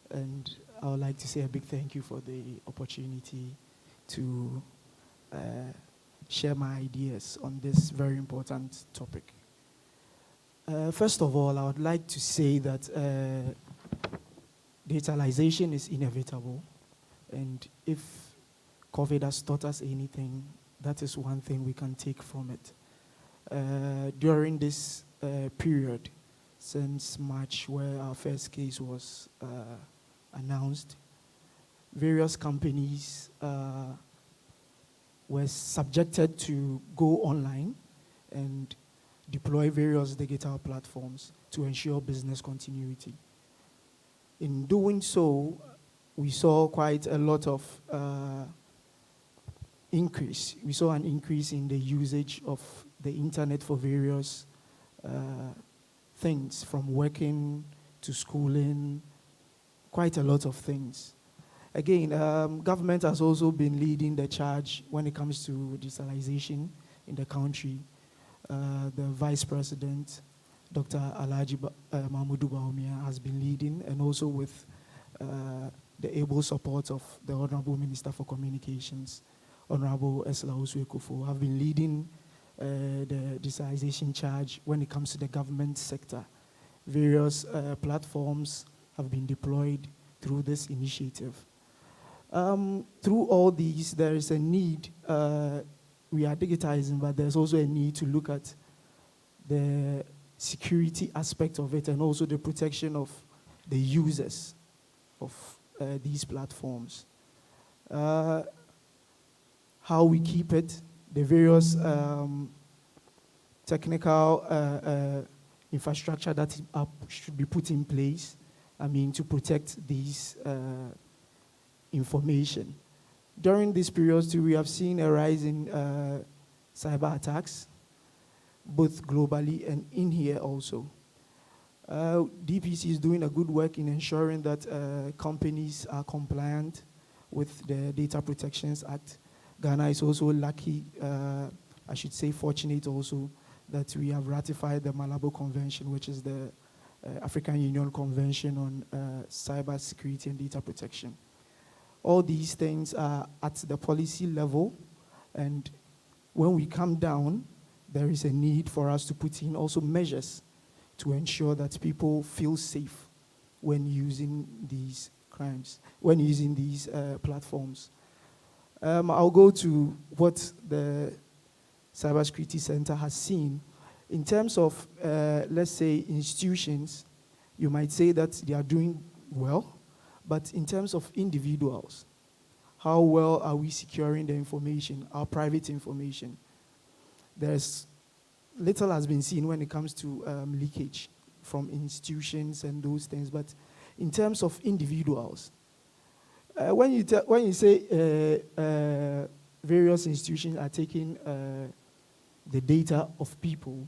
And I would like to say a big thank you for the opportunity to share my ideas on this very important topic. First of all, I would like to say that digitalization is inevitable. And if COVID has taught us anything, that is one thing we can take from it. During this period, since March, where our first case was announced, various companies were subjected to go online and deploy various digital platforms to ensure business continuity. In doing so, we saw quite a lot of increase. We saw an increase in the usage of the internet for various things, from working to schooling, quite a lot of things. Again, government has also been leading the charge when it comes to digitalization in the country. The Vice President, Dr. Alhaji Mahmoud Bawumia, has been leading, and also with the able support of the Honorable Minister for Communications, Honorable Esla Osuekufo, have been leading the digitalization charge when it comes to the government sector. Various platforms have been deployed through this initiative. Through all these, there is a need. We are digitizing, but there's also a need to look at the security aspect of it and also the protection of the users of these platforms. How we keep it, the various technical infrastructure that should be put in place, to protect these information. During this period too, we have seen a rise in cyber attacks, both globally and in here also. DPC is doing a good work in ensuring that companies are compliant with the Data Protections Act. Ghana is also lucky, I should say fortunate also, that we have ratified the Malabo Convention, which is the African Union Convention on Cyber Security and Data Protection. All these things are at the policy level, and when we come down, there is a need for us to put in also measures to ensure that people feel safe when using these platforms. I'll go to what the Cybersecurity Center has seen. In terms of, let's say, institutions, you might say that they are doing well, but in terms of individuals, how well are we securing the information, our private information? There's little has been seen when it comes to leakage from institutions and those things, but in terms of individuals, when you say various institutions are taking the data of people,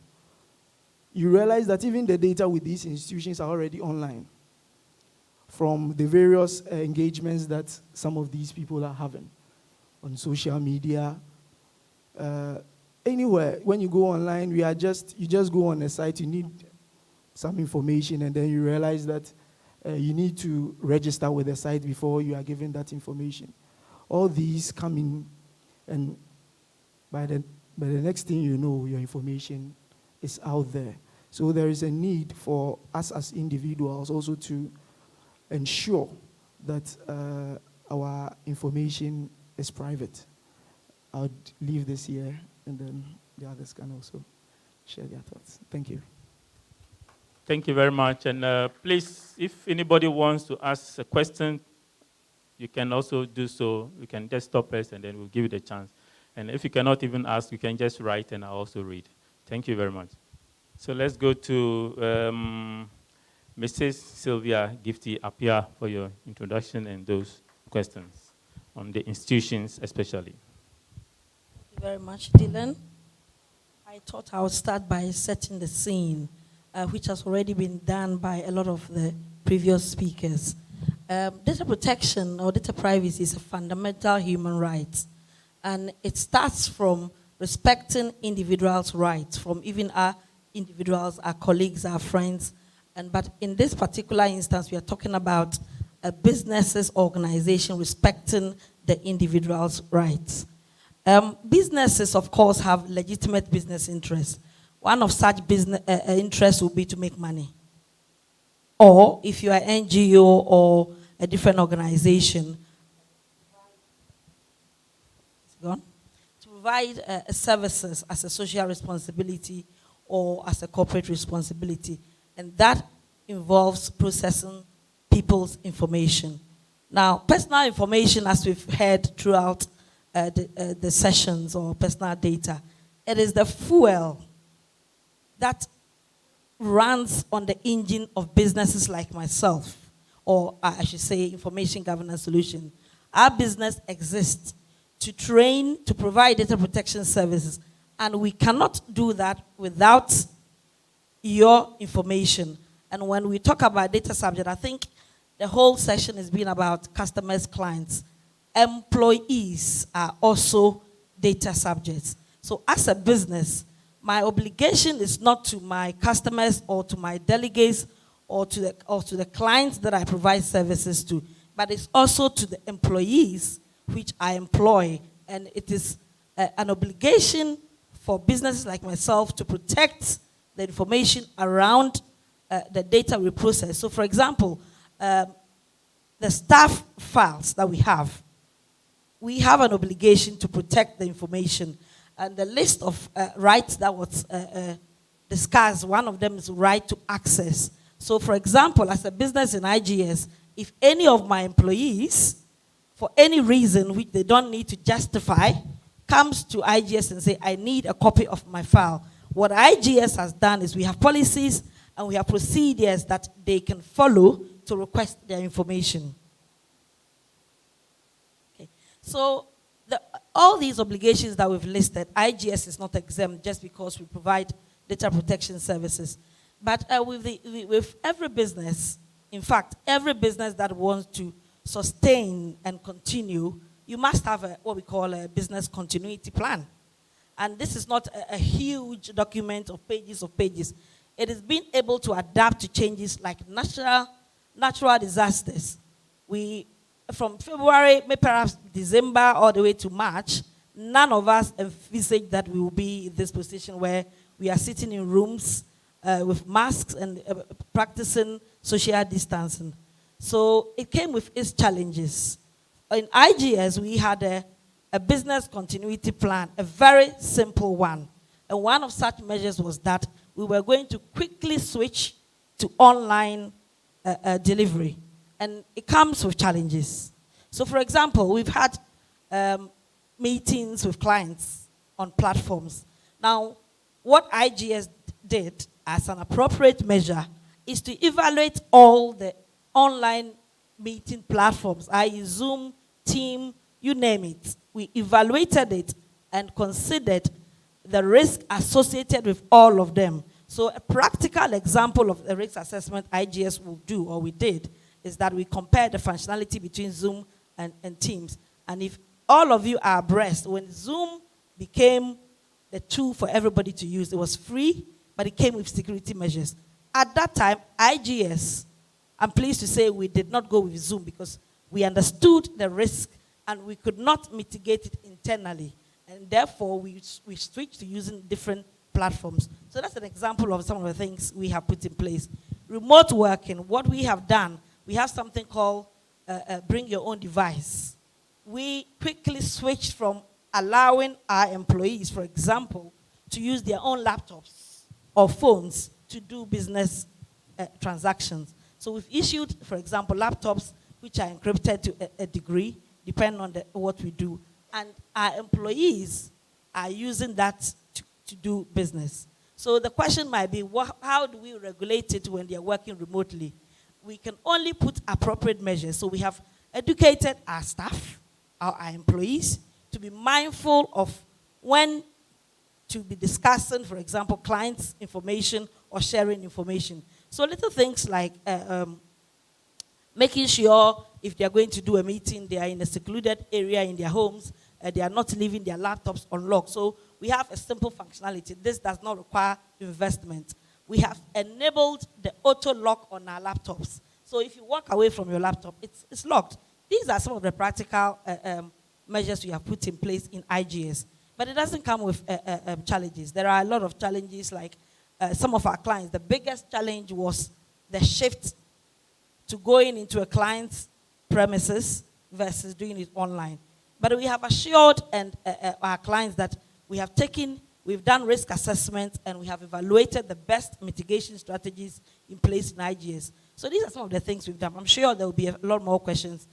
you realize that even the data with these institutions are already online from the various engagements that some of these people are having on social media. anywhere, when you go online, you just go on a site, you need some information, and then you realize that you need to register with the site before you are given that information. All these come in, and by the next thing you know, your information is out there. So there is a need for us as individuals also to ensure that our information is private. I'll leave this here, and then the others can also share their thoughts. Thank you. Thank you very much. And please, if anybody wants to ask a question, you can also do so. You can just stop us, and then we'll give you the chance. And if you cannot even ask, you can just write, and I'll also read. Thank you very much. So let's go to Mrs. Sylvia Gifty Appiah for your introduction and those questions on the institutions especially. Thank you very much, Dylan. I thought I would start by setting the scene, which has already been done by a lot of the previous speakers. Data protection or data privacy is a fundamental human right, and it starts from respecting individuals' rights, from even our individuals, our colleagues, our friends. But in this particular instance, we are talking about a business's organization respecting the individual's rights. Businesses, of course, have legitimate business interests. One of such business interests will be to make money. Or if you are an NGO or a different organization, it's gone, to provide services as a social responsibility or as a corporate responsibility. And that involves processing people's information. Now, personal information, as we've heard throughout the sessions, or personal data, it is the fuel that runs on the engine of businesses like myself, or I should say information governance solution. Our business exists to train, to provide data protection services, and we cannot do that without your information. And when we talk about data subject, I think the whole session has been about customers, clients. Employees are also data subjects. So as a business, my obligation is not to my customers or to my delegates or to the clients that I provide services to, but it's also to the employees which I employ. And it is an obligation for businesses like myself to protect the information around the data we process. So for example, the staff files that we have an obligation to protect the information. And the list of rights that was discussed, one of them is right to access. So for example, as a business in IGS, if any of my employees, for any reason which they don't need to justify, comes to IGS and say, I need a copy of my file, what IGS has done is we have policies and we have procedures that they can follow to request their information. Okay. So all these obligations that we've listed, IGS is not exempt just because we provide data protection services. But with every business, in fact, every business that wants to sustain and continue, you must have what we call a business continuity plan. And this is not a huge document of pages of pages. It is being able to adapt to changes like natural disasters. From February, maybe perhaps December, all the way to March, none of us envisaged that we will be in this position where we are sitting in rooms with masks and practicing social distancing. So it came with its challenges. In IGS, we had a business continuity plan, a very simple one. And one of such measures was that we were going to quickly switch to online delivery. And it comes with challenges. So for example, we've had meetings with clients on platforms. Now, what IGS did as an appropriate measure is to evaluate all the online meeting platforms, i.e. Zoom, Team, you name it. We evaluated it and considered the risk associated with all of them. So a practical example of the risk assessment IGS will do, or we did, is that we compared the functionality between Zoom and Teams. And if all of you are abreast, when Zoom became the tool for everybody to use. It was free, but it came with security measures. At that time, IGS, I'm pleased to say we did not go with Zoom because we understood the risk and we could not mitigate it internally. And therefore, we switched to using different platforms. So that's an example of some of the things we have put in place. Remote working, what we have done, we have something called bring your own device. We quickly switched from allowing our employees, for example, to use their own laptops or phones to do business transactions. So we've issued, for example, laptops which are encrypted to a degree, depending on what we do. And our employees are using that to do business. So the question might be, how do we regulate it when they're working remotely? We can only put appropriate measures. So we have educated our staff, our employees, to be mindful of when to be discussing, for example, clients' information or sharing information. So little things like making sure if they're going to do a meeting, they are in a secluded area in their homes, they are not leaving their laptops unlocked. So we have a simple functionality. This does not require investment. We have enabled the auto lock on our laptops. So if you walk away from your laptop, it's locked. These are some of the practical measures we have put in place in IGS. But it doesn't come with challenges. There are a lot of challenges, like some of our clients. The biggest challenge was the shift to going into a client's premises versus doing it online. But we have assured our clients that we've done risk assessment and we have evaluated the best mitigation strategies in place in IGS. So these are some of the things we've done. I'm sure there will be a lot more questions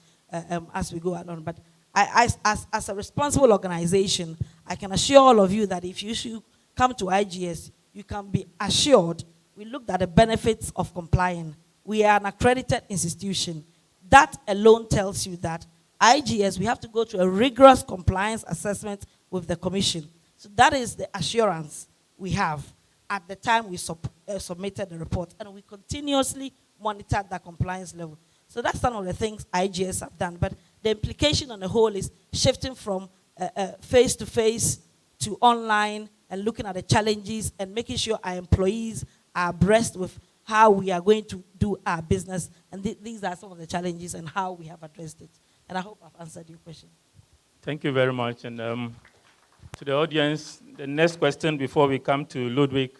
as we go along. But as a responsible organization, I can assure all of you that if you should come to IGS, you can be assured we looked at the benefits of complying. We are an accredited institution. That alone tells you that IGS, we have to go through a rigorous compliance assessment with the commission. So that is the assurance we have at the time we submitted the report. And we continuously monitor that compliance level. So that's some of the things IGS have done. But the implication on the whole is shifting from face-to-face to online and looking at the challenges and making sure our employees are abreast with how we are going to do our business. And these are some of the challenges and how we have addressed it. And I hope I've answered your question. Thank you very much. And to the audience, the next question before we come to Ludwig.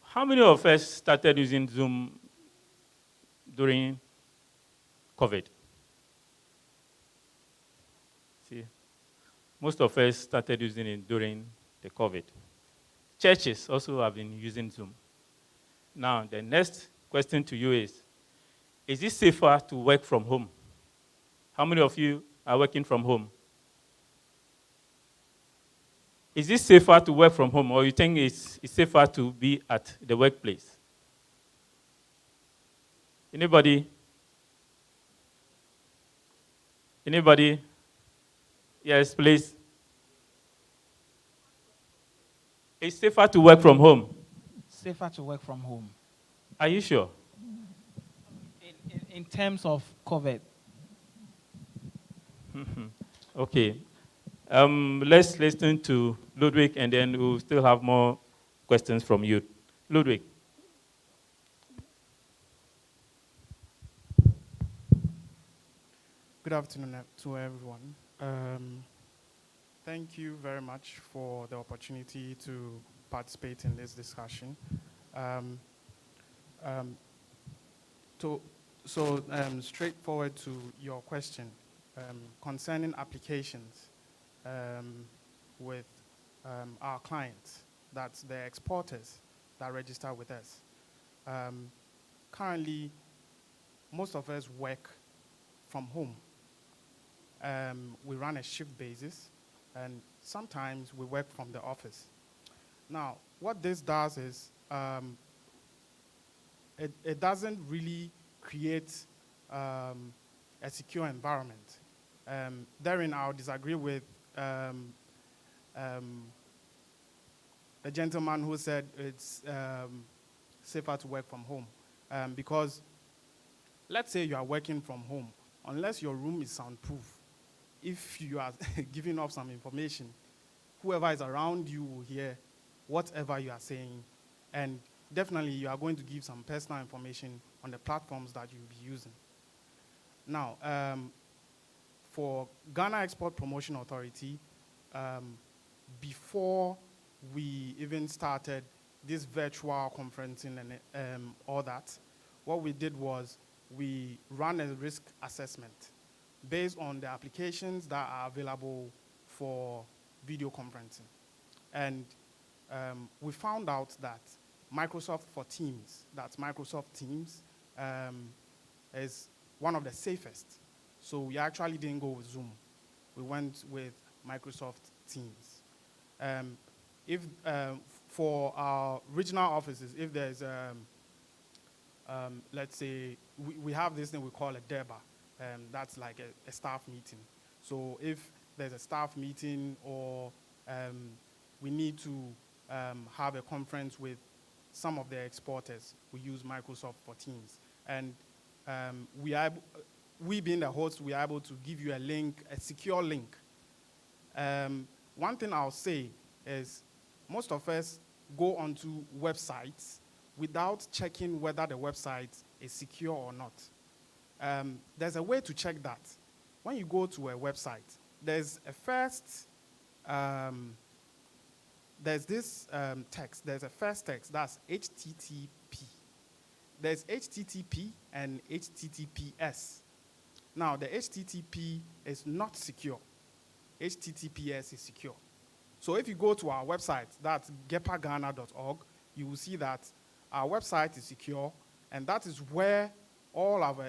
How many of us started using Zoom during COVID? See, most of us started using it during the COVID. Churches also have been using Zoom. Now, the next question to you is it safer to work from home? How many of you are working from home? Is it safer to work from home, or you think it's safer to be at the workplace? Anybody? Anybody? Yes, please. It's safer to work from home. Safer to work from home. Are you sure? In terms of COVID. Okay. Let's listen to Ludwig, and then we'll still have more questions from you. Ludwig. Good afternoon to everyone. Thank you very much for the opportunity to participate in this discussion. Straightforward to your question concerning applications with our clients, that's the exporters that register with us. Currently, most of us work from home. We run a shift basis, and sometimes we work from the office. Now, what this does is it doesn't really create a secure environment. Therein, I'll disagree with the gentleman who said it's safer to work from home. Because let's say you are working from home, unless your room is soundproof, if you are giving up some information, whoever is around you will hear whatever you are saying, and definitely you are going to give some personal information on the platforms that you'll be using. Now, for Ghana Export Promotion Authority, before we even started this virtual conferencing and all that, what we did was we ran a risk assessment based on the applications that are available for video conferencing. And we found out that Microsoft for Teams, that's Microsoft Teams, is one of the safest. So we actually didn't go with Zoom. We went with Microsoft Teams. For our regional offices, if there's, let's say, we have this thing we call a DEBA. That's like a staff meeting. So if there's a staff meeting or we need to have a conference with some of the exporters, we use Microsoft for Teams. And we being the host, we are able to give you a link, a secure link. One thing I'll say is most of us go onto websites without checking whether the website is secure or not. There's a way to check that. When you go to a website, there's a first, there's this text, there's a first text, that's HTTP. There's HTTP and HTTPS. Now, the HTTP is not secure. HTTPS is secure. So if you go to our website, that's gepagana.org, you will see that our website is secure, and that is where all of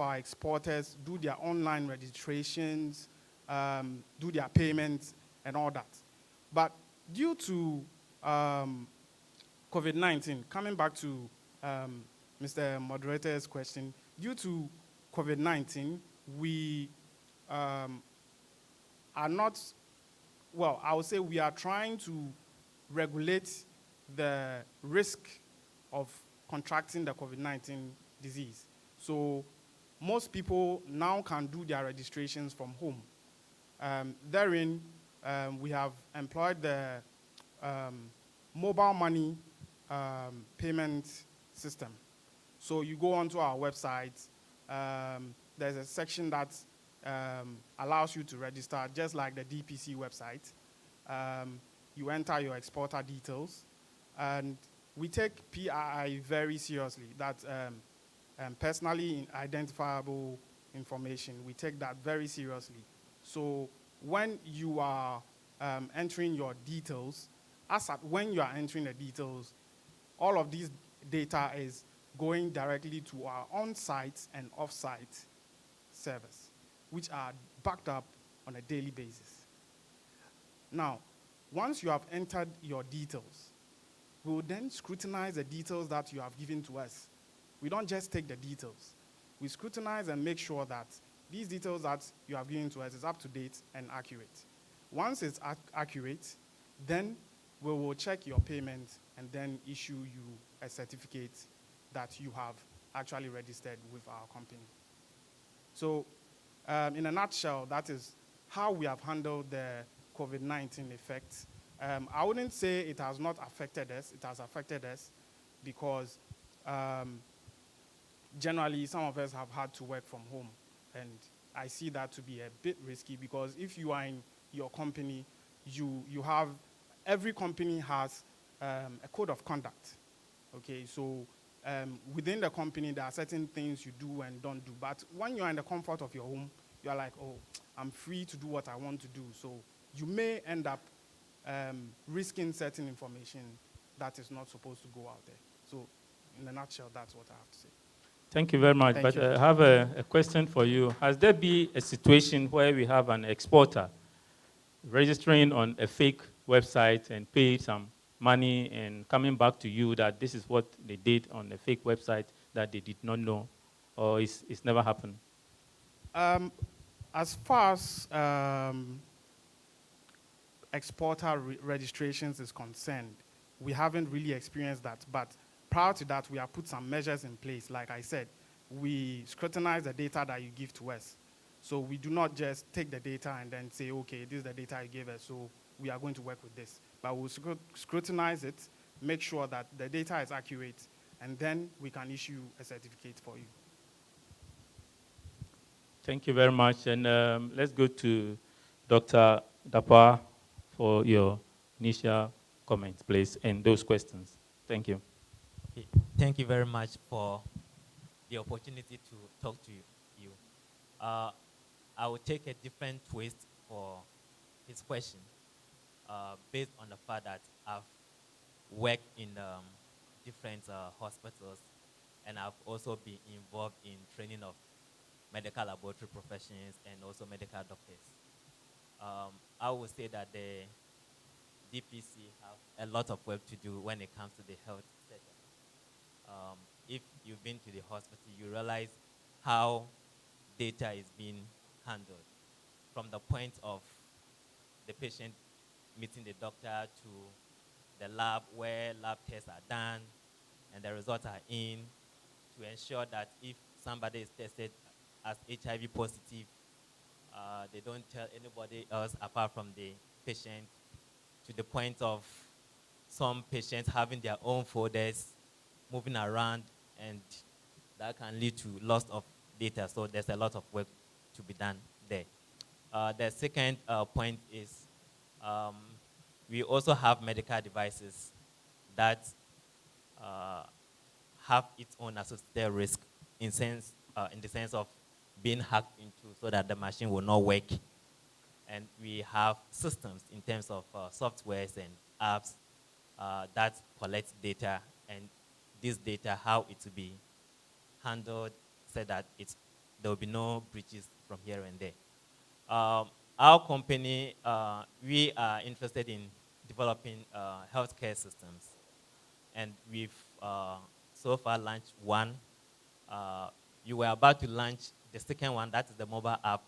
our exporters do their online registrations, do their payments, and all that. But due to COVID-19, coming back to Mr. Moderator's question, due to COVID-19, we are not, well, I would say we are trying to regulate the risk of contracting the COVID-19 disease. So most people now can do their registrations from home. Therein, we have employed the mobile money payment system. So you go onto our website, there's a section that allows you to register, just like the DPC website. You enter your exporter details, and we take PII very seriously. That's personally identifiable information. We take that very seriously. So when you are entering your details, when you are entering the details, all of these data is going directly to our on-site and off-site servers, which are backed up on a daily basis. Now, once you have entered your details, we will then scrutinize the details that you have given to us. We don't just take the details. We scrutinize and make sure that these details that you have given to us is up to date and accurate. Once it's accurate, then we will check your payment and then issue you a certificate that you have actually registered with our company. So in a nutshell, that is how we have handled the COVID-19 effects. I wouldn't say it has not affected us. It has affected us because generally some of us have had to work from home. And I see that to be a bit risky because if you are in your company, you have, every company has a code of conduct. Okay, so within the company, there are certain things you do and don't do. But when you're in the comfort of your home, you're like, oh, I'm free to do what I want to do. So you may end up risking certain information that is not supposed to go out there. So in a nutshell, that's what I have to say. Thank you very much. Thank you. I have a question for you. Has there been a situation where we have an exporter registering on a fake website and paid some money and coming back to you that this is what they did on a fake website that they did not know, or it's never happened? As far as exporter registrations is concerned, we haven't really experienced that. But prior to that, we have put some measures in place. Like I said, we scrutinize the data that you give to us. So we do not just take the data and then say, okay, this is the data you gave us, so we are going to work with this. But we'll scrutinize it, make sure that the data is accurate, and then we can issue a certificate for you. Thank you very much. And let's go to Dr. Dapa for your initial comments, please, and those questions. Thank you. Okay. Thank you very much for the opportunity to talk to you. I will take a different twist for his question based on the fact that I've worked in different hospitals, and I've also been involved in training of medical laboratory professions and also medical doctors. I would say that the DPC have a lot of work to do when it comes to the health sector. If you've been to the hospital, you realize how data is being handled from the point of the patient meeting the doctor to the lab where lab tests are done and the results are in, to ensure that if somebody is tested as HIV positive, they don't tell anybody else apart from the patient, to the point of some patients having their own folders, moving around, and that can lead to loss of data. So there's a lot of work to be done there. The second point is we also have medical devices that have its own associated risk in the sense of being hacked into so that the machine will not work. And we have systems in terms of softwares and apps that collect data, and this data, how it will be handled so that there will be no breaches from here and there. Our company, we are interested in developing healthcare systems, and we've so far launched one. You were about to launch the second one, that is the mobile app.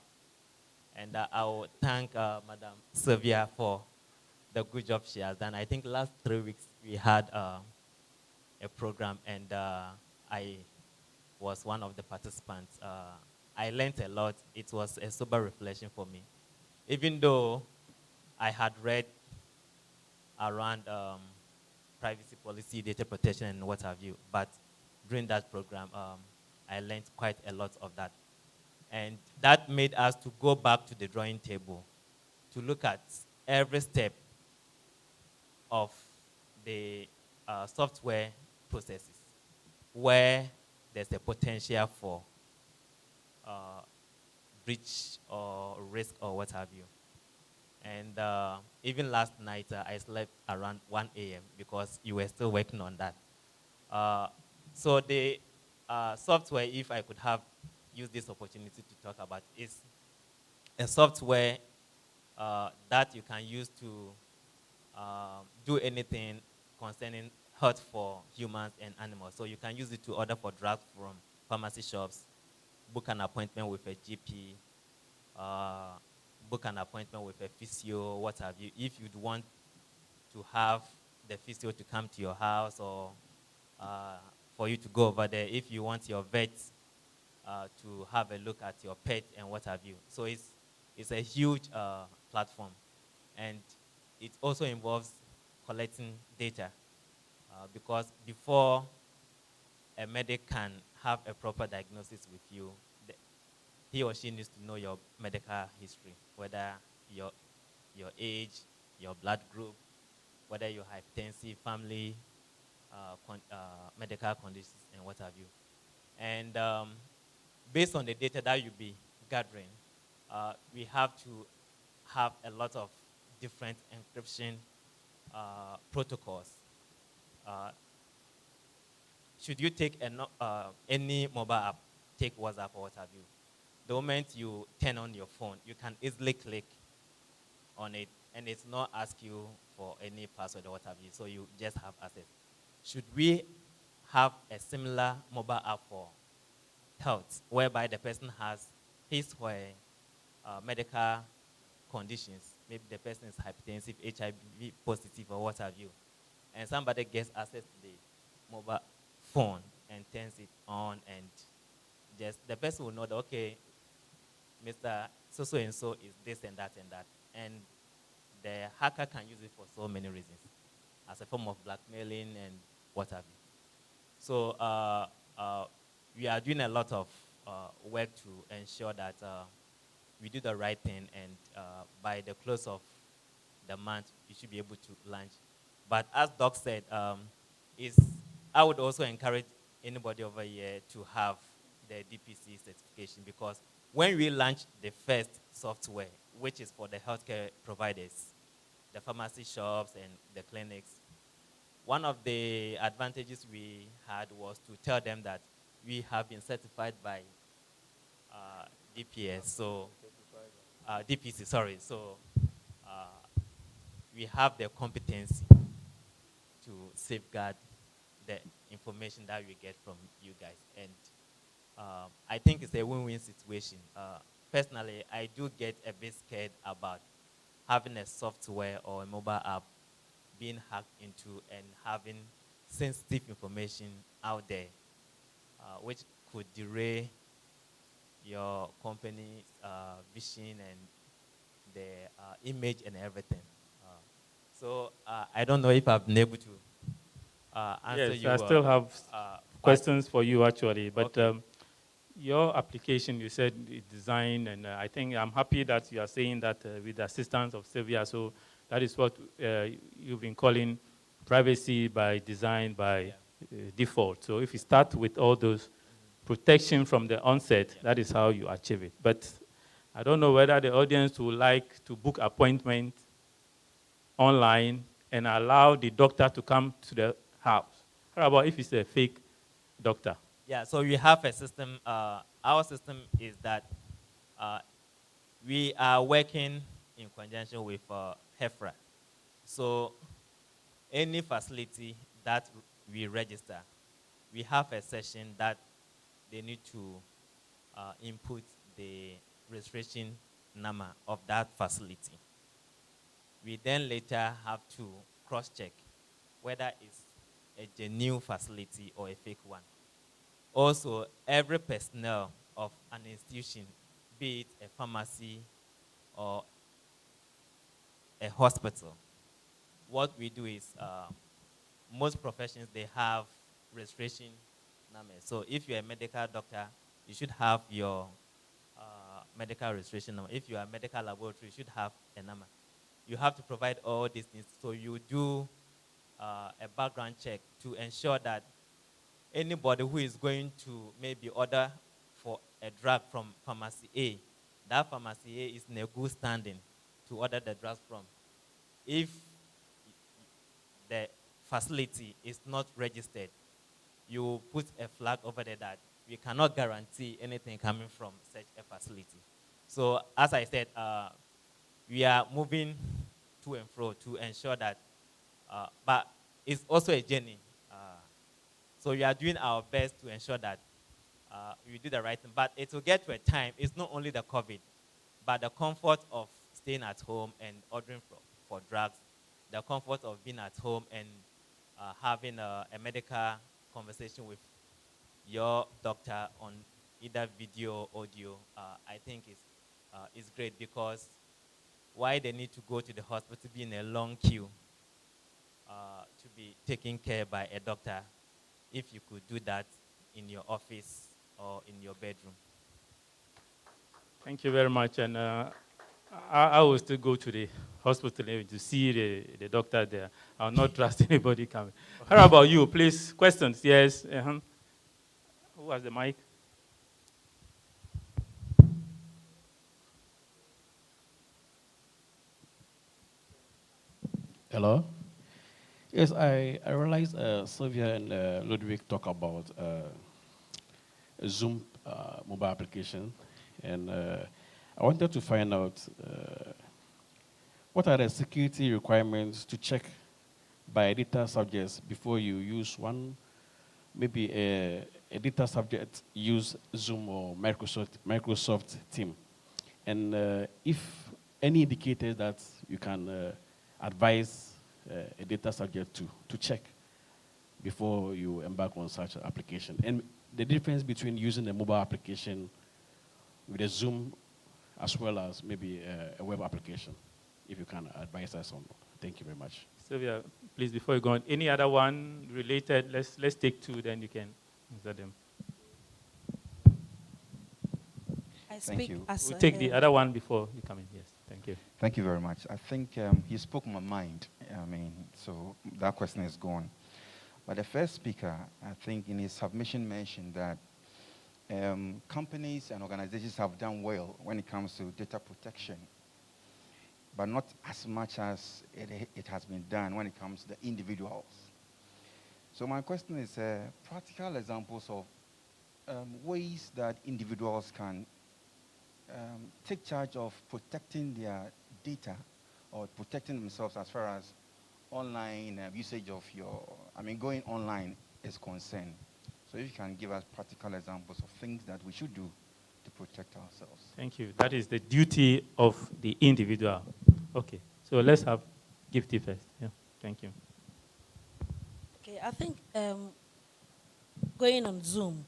And I will thank Madam Sylvia for the good job she has done. I think last 3 weeks we had a program, and I was one of the participants. I learned a lot. It was a sober reflection for me. Even though I had read around privacy policy, data protection, and what have you, but during that program, I learned quite a lot of that. And that made us to go back to the drawing table to look at every step of the software processes where there's a potential for breach or risk or what have you. And even last night, I slept around 1 a.m. because you were still working on that. So the software, if I could have used this opportunity to talk about, is a software that you can use to do anything concerning health for humans and animals. So you can use it to order for drugs from pharmacy shops, book an appointment with a GP, book an appointment with a physio, what have you. If you'd want to have the physio to come to your house, or for you to go over there, if you want your vet to have a look at your pet and what have you. So it's a huge platform, and it also involves collecting data because before a medic can have a proper diagnosis with you, he or she needs to know your medical history, whether your age, your blood group, whether you have hypertensive, family, medical conditions, and what have you. And based on the data that you'll be gathering, we have to have a lot of different encryption protocols. Should you take any mobile app, take WhatsApp or what have you, the moment you turn on your phone, you can easily click on it, and it's not ask you for any password or what have you, so you just have access. Should we have a similar mobile app for health, whereby the person has his or her medical conditions, maybe the person is hypertensive, HIV positive, or what have you, and somebody gets access to the mobile phone and turns it on, and just the person will know that, okay, Mr. So and so is this and that and that. And the hacker can use it for so many reasons, as a form of blackmailing and what have you. So we are doing a lot of work to ensure that we do the right thing, and by the close of the month, we should be able to launch. But as Doc said, I would also encourage anybody over here to have the DPC certification, because when we launch the first software, which is for the healthcare providers, the pharmacy shops and the clinics, one of the advantages we had was to tell them that we have been certified by DPS, so DPC, sorry. So we have the competency to safeguard the information that we get from you guys. And I think it's a win-win situation. Personally, I do get a bit scared about having a software or a mobile app being hacked into and having sensitive information out there, which could derail your company's vision and the image and everything. So I don't know if I've been able to answer you. Yes, I still have questions for you actually, but okay. Your application, you said design, and I think I'm happy that you are saying that with the assistance of Sylvia. So that is what you've been calling privacy by design by default. So if you start with all those protection from the onset, that is how you achieve it. But I don't know whether the audience would like to book appointment online and allow the doctor to come to the house. How about if it's a fake doctor? Yeah, so we have a system. Our system is that we are working in conjunction with HEFRA. So any facility that we register, we have a session that they need to input the registration number of that facility. We then later have to cross-check whether it's a genuine facility or a fake one. Also, every personnel of an institution, be it a pharmacy or a hospital, what we do is most professions, they have registration numbers. So if you're a medical doctor, you should have your medical registration number. If you're a medical laboratory, you should have a number. You have to provide all these things. So you do a background check to ensure that anybody who is going to maybe order for a drug from pharmacy A, that pharmacy A is in a good standing to order the drugs from. If the facility is not registered, you put a flag over there that we cannot guarantee anything coming from such a facility. So as I said, we are moving to and fro to ensure that, but it's also a journey. So we are doing our best to ensure that we do the right thing. But it will get to a time, it's not only the COVID, but the comfort of staying at home and ordering for drugs, the comfort of being at home and having a medical conversation with your doctor on either video or audio, I think is great, because why they need to go to the hospital, be in a long queue to be taken care by a doctor, if you could do that in your office or in your bedroom. Thank you very much. And I will still go to the hospital to see the doctor there. I will not trust anybody coming. How about you, please? Questions? Yes. Who has the mic? Hello? Yes, I realized Sylvia and Ludwig talk about a Zoom mobile application, and I wanted to find out what are the security requirements to check by data subjects before you use one, maybe a data subject use Zoom or Microsoft Teams, and if any indicators that you can advise a data subject to check before you embark on such an application. And the difference between using a mobile application with a Zoom as well as maybe a web application, if you can advise us on. Thank you very much. Sylvia, please, before you go on, any other one related? Let's take two, then you can answer them. I Thank speak you. as We'll take the other one before you come in. Yes, thank you. Thank you very much. I think he spoke my mind. I mean, so that question is gone. But the first speaker, I think in his submission mentioned that companies and organizations have done well when it comes to data protection, but not as much as it has been done when it comes to the individuals. So my question is practical examples of ways that individuals can take charge of protecting their data or protecting themselves as far as online usage of going online is concerned. So if you can give us practical examples of things that we should do to protect ourselves. Thank you. That is the duty of the individual. Okay, so let's have Gifty first. Yeah, thank you. Okay, I think going on Zoom,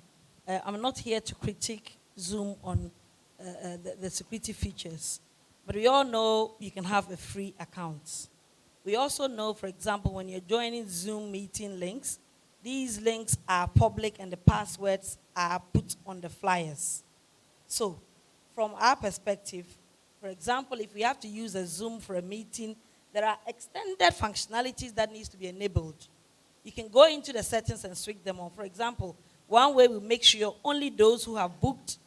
I'm not here to critique Zoom on the security features, but we all know you can have a free account. We also know, for example, when you're joining Zoom meeting links, these links are public and the passwords are put on the flyers. So, from our perspective, for example, if we have to use a Zoom for a meeting, there are extended functionalities that needs to be enabled. You can go into the settings and switch them on. For example, one way we make sure only those who have booked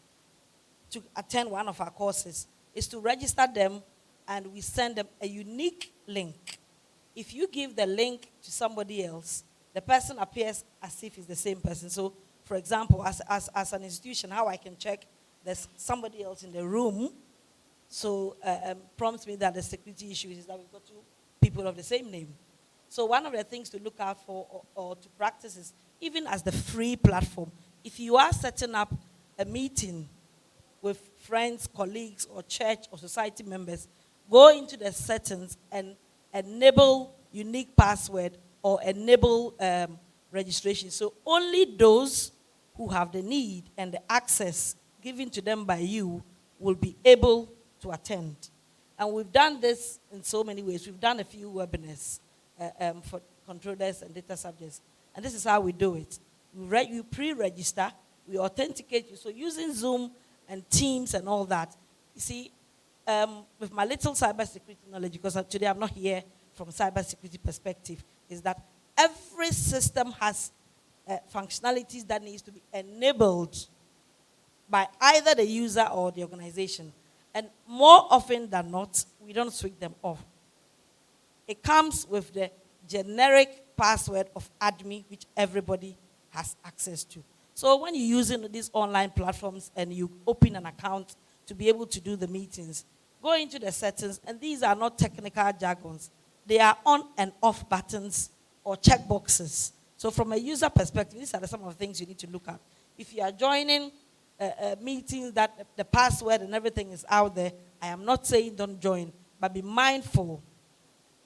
to attend one of our courses is to register them, and we send them a unique link. If you give the link to somebody else, the person appears as if it's the same person. So, for example, as an institution, how I can check there's somebody else in the room, so prompts me that the security issue is that we've got two people of the same name. So one of the things to look out for or to practice is, even as the free platform, if you are setting up a meeting with friends, colleagues, or church or society members, go into the settings and enable unique password or enable registration. So only those who have the need and the access given to them by you will be able to attend. And we've done this in so many ways. We've done a few webinars for controllers and data subjects. And this is how we do it. You pre-register, we authenticate you. So using Zoom and Teams and all that, you see, with my little cybersecurity knowledge, because today I'm not here from a cybersecurity perspective, is that every system has functionalities that needs to be enabled by either the user or the organization. And more often than not, we don't switch them off. It comes with the generic password of admin, which everybody has access to. So when you're using these online platforms and you open an account to be able to do the meetings, go into the settings, and these are not technical jargons. They are on and off buttons or checkboxes. So from a user perspective, these are some of the things you need to look at. If you are joining a meeting that the password and everything is out there, I am not saying don't join, but be mindful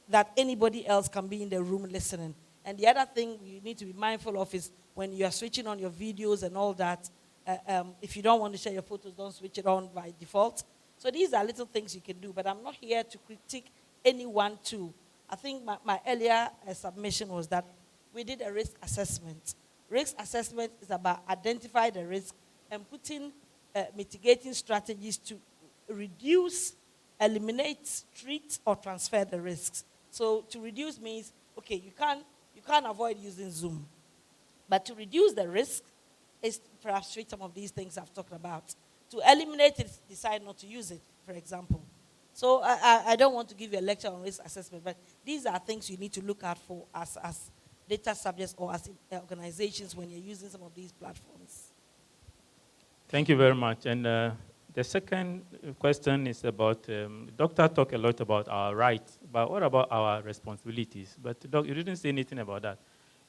that anybody else can be in the room listening. And the other thing you need to be mindful of is when you are switching on your videos and all that, if you don't want to share your photos, don't switch it on by default. So these are little things you can do, but I'm not here to critique anyone too. I think my earlier submission was that we did a risk assessment. Risk assessment is about identifying the risk and putting mitigating strategies to reduce, eliminate, treat, or transfer the risks. So to reduce means, okay, you can't avoid using Zoom. But to reduce the risk is perhaps treat some of these things I've talked about. To eliminate it, decide not to use it, for example. So I don't want to give you a lecture on risk assessment, but these are things you need to look out for as data subjects or as organizations when you're using some of these platforms. Thank you very much. And the second question is about, Doctor talked a lot about our rights, but what about our responsibilities? But Doc, you didn't say anything about that.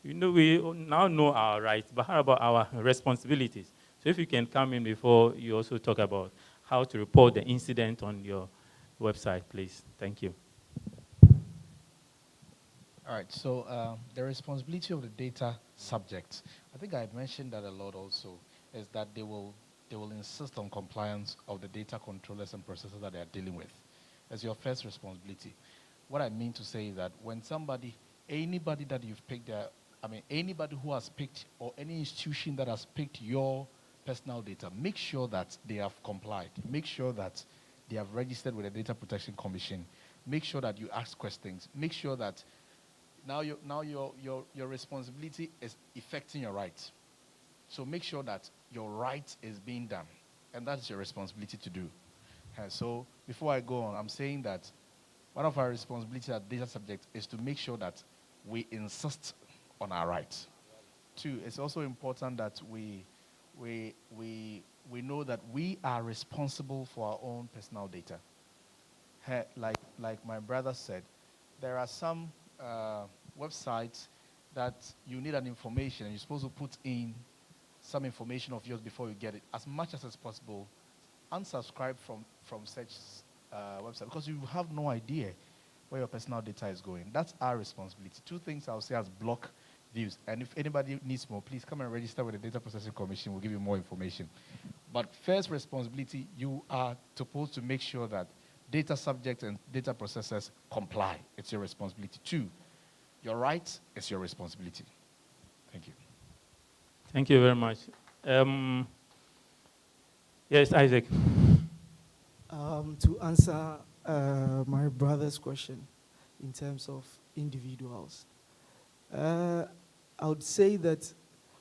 You know, we now know our rights, but how about our responsibilities? So if you can come in before you also talk about how to report the incident on your website, please. Thank you. All right, so the responsibility of the data subjects, I think I mentioned that a lot also, is that they will they will insist on compliance of the data controllers and processors that they are dealing with. That's your first responsibility. What I mean to say is that when anybody that you've picked anybody who has picked, or any institution that has picked your personal data, make sure that they have complied. Make sure that they have registered with the Data Protection Commission. Make sure that you ask questions. Make sure that now your responsibility is affecting your rights. So make sure that your right is being done, and that's your responsibility to do. So before I go on, I'm saying that one of our responsibilities as data subject is to make sure that we insist on our rights. Two, it's also important that we know that we are responsible for our own personal data. Like my brother said, there are some websites that you need an information and you're supposed to put in some information of yours before you get it. As much as it's possible, unsubscribe from such website, because you have no idea where your personal data is going. That's our responsibility. Two things I'll say as block views. And if anybody needs more, please come and register with the Data Processing Commission. We'll give you more information. But first responsibility, you are supposed to make sure that data subjects and data processors comply. It's your responsibility. Two, your rights is your responsibility. Thank you. Thank you very much. Yes, Isaac. To answer my brother's question in terms of individuals, I would say that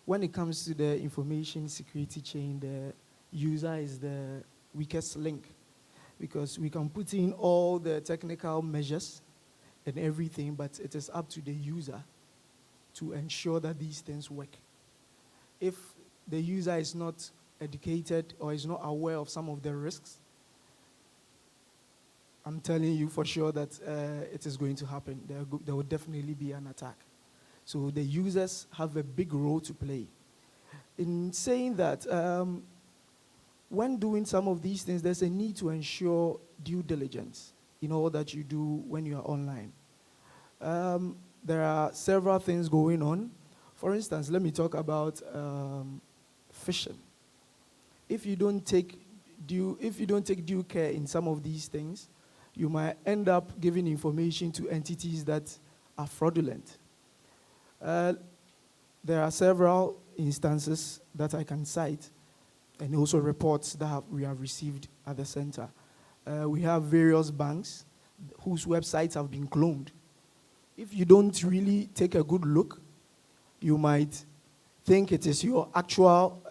when it comes to the information security chain, the user is the weakest link, because we can put in all the technical measures and everything, but it is up to the user to ensure that these things work. If the user is not educated or is not aware of some of the risks, I'm telling you for sure that it is going to happen. There will definitely be an attack. So the users have a big role to play. In saying that, when doing some of these things, there's a need to ensure due diligence in all that you do when you are online. There are several things going on. For instance, let me talk about phishing. If you don't take due care in some of these things, you might end up giving information to entities that are fraudulent. There are several instances that I can cite, and also reports that we have received at the center. We have various banks whose websites have been cloned. If you don't really take a good look, you might think it is your actual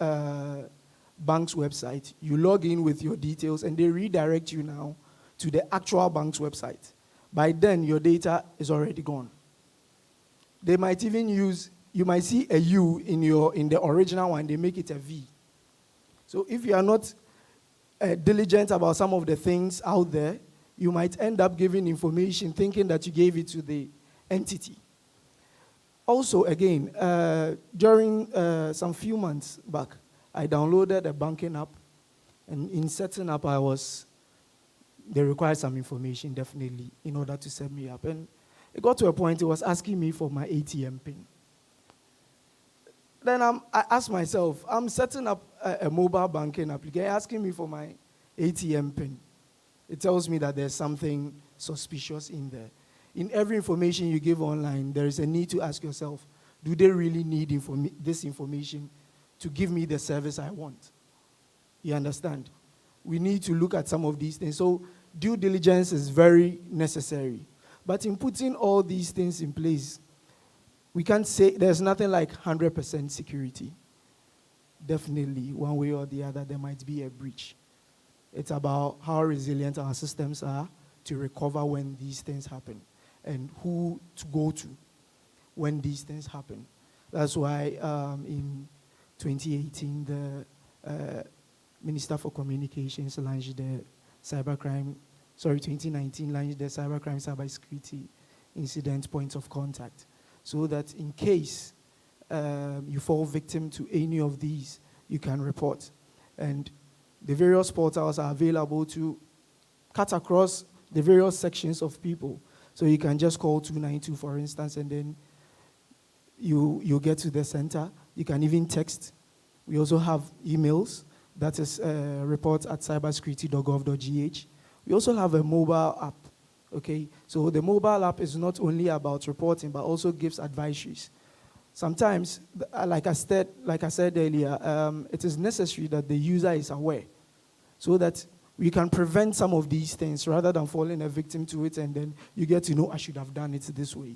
bank's website. You log in with your details, and they redirect you now to the actual bank's website. By then, your data is already gone. They might even you might see a U in the original one, they make it a V. So if you are not diligent about some of the things out there, you might end up giving information thinking that you gave it to the entity. Also, again, during some few months back, I downloaded a banking app, and in setting up, they required some information, definitely, in order to set me up. And it got to a point, it was asking me for my ATM PIN. Then I asked myself, I'm setting up a mobile banking application, asking me for my ATM PIN. It tells me that there's something suspicious in there. In every information you give online, there is a need to ask yourself, do they really need this information to give me the service I want? You understand? We need to look at some of these things. So due diligence is very necessary. But in putting all these things in place, we can't say there's nothing like 100% security. Definitely, one way or the other, there might be a breach. It's about how resilient our systems are to recover when these things happen, and who to go to when these things happen. That's why in 2018, the Minister for Communications launched the 2019 launched the Cybercrime Cybersecurity Incident Point of Contact, so that in case you fall victim to any of these, you can report. And the various portals are available to cut across the various sections of people. So you can just call 292, for instance, and then you get to the center. You can even text. We also have emails That is report at cybersecurity.gov.gh. We also have a mobile app. Okay, so the mobile app is not only about reporting, but also gives advisories. Sometimes, like I said earlier, it is necessary that the user is aware, so that we can prevent some of these things rather than falling a victim to it, and then you get to know, I should have done it this way.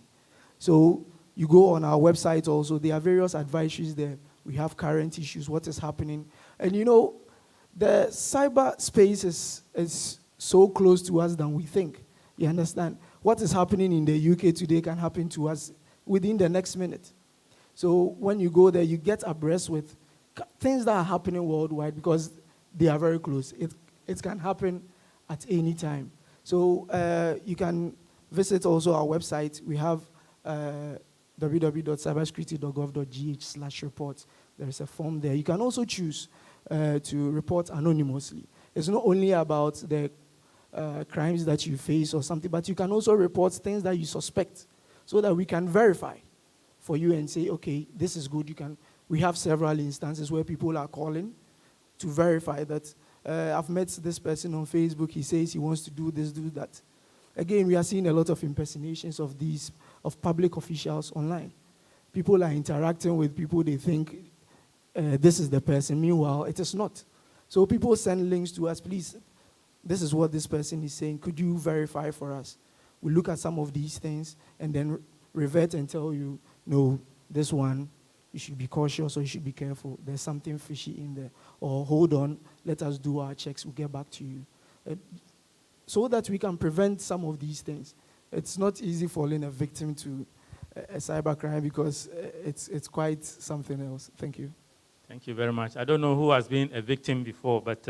So you go on our website also, there are various advisories there. We have current issues, what is happening. And you know, the cyberspace is so close to us than we think. You understand? What is happening in the UK today can happen to us within the next minute. So when you go there, you get abreast with things that are happening worldwide because they are very close. It can happen at any time. So you can visit also our website. We have www.cybersecurity.gov.gh/report. There is a form there. You can also choose to report anonymously. It's not only about the crimes that you face or something, but you can also report things that you suspect so that we can verify for you and say, okay, this is good. We have several instances where people are calling to verify that I've met this person on Facebook. He says he wants to do this, do that. Again, we are seeing a lot of impersonations of public officials online. People are interacting with people they think this is the person. Meanwhile, it is not. So people send links to us, please, this is what this person is saying. Could you verify for us? We look at some of these things and then revert and tell you, no, this one, you should be cautious or you should be careful. There's something fishy in there. Or hold on, let us do our checks. We'll get back to you. So that we can prevent some of these things. It's not easy falling a victim to a cybercrime because it's quite something else. Thank you. Thank you very much. I don't know who has been a victim before, but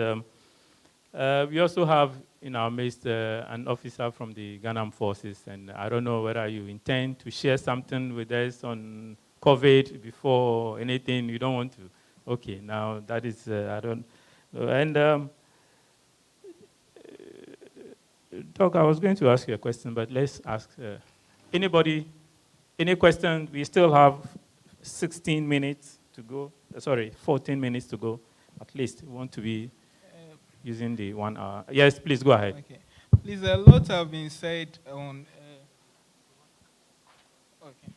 we also have in our midst an officer from the Ghana Armed Forces, and I don't know whether you intend to share something with us on COVID before anything. You don't want to? Okay, now that is, I don't know. And Doc, I was going to ask you a question, but let's ask anybody, any question? We still have 16 minutes to go. 14 minutes to go. At least we want to be using the 1 hour. Yes, please go ahead. Okay. Please, a lot have been said on. Okay.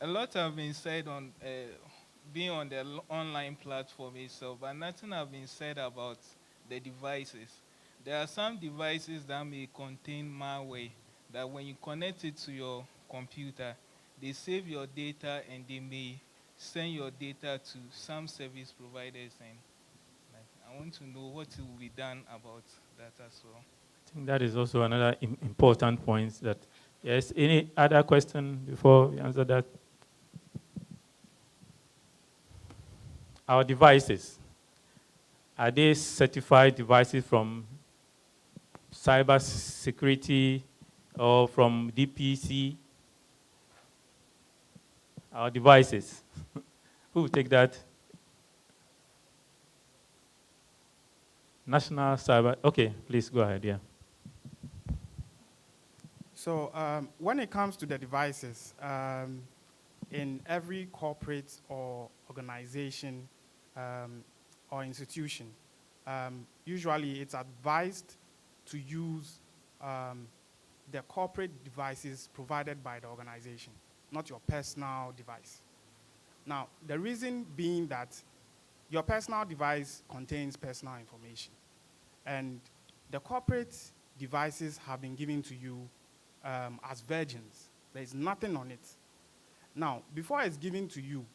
A lot have been said on being on the online platform itself, but nothing have been said about the devices. There are some devices that may contain malware that when you connect it to your computer, they save your data and they may send your data to some service providers. And I want to know what will be done about that as well. I think that is also another important point. That yes. Any other question before we answer that? Our devices, are they certified devices from cybersecurity or from DPC? Our devices. Who will take that? National Cyber. Okay, please go ahead. Yeah. So when it comes to the devices, in every corporate or organization or institution, usually it's advised to use the corporate devices provided by the organization, not your personal device. Now, the reason being that your personal device contains personal information, and the corporate devices have been given to you as virgins. There is nothing on it. Now, before it's given to you,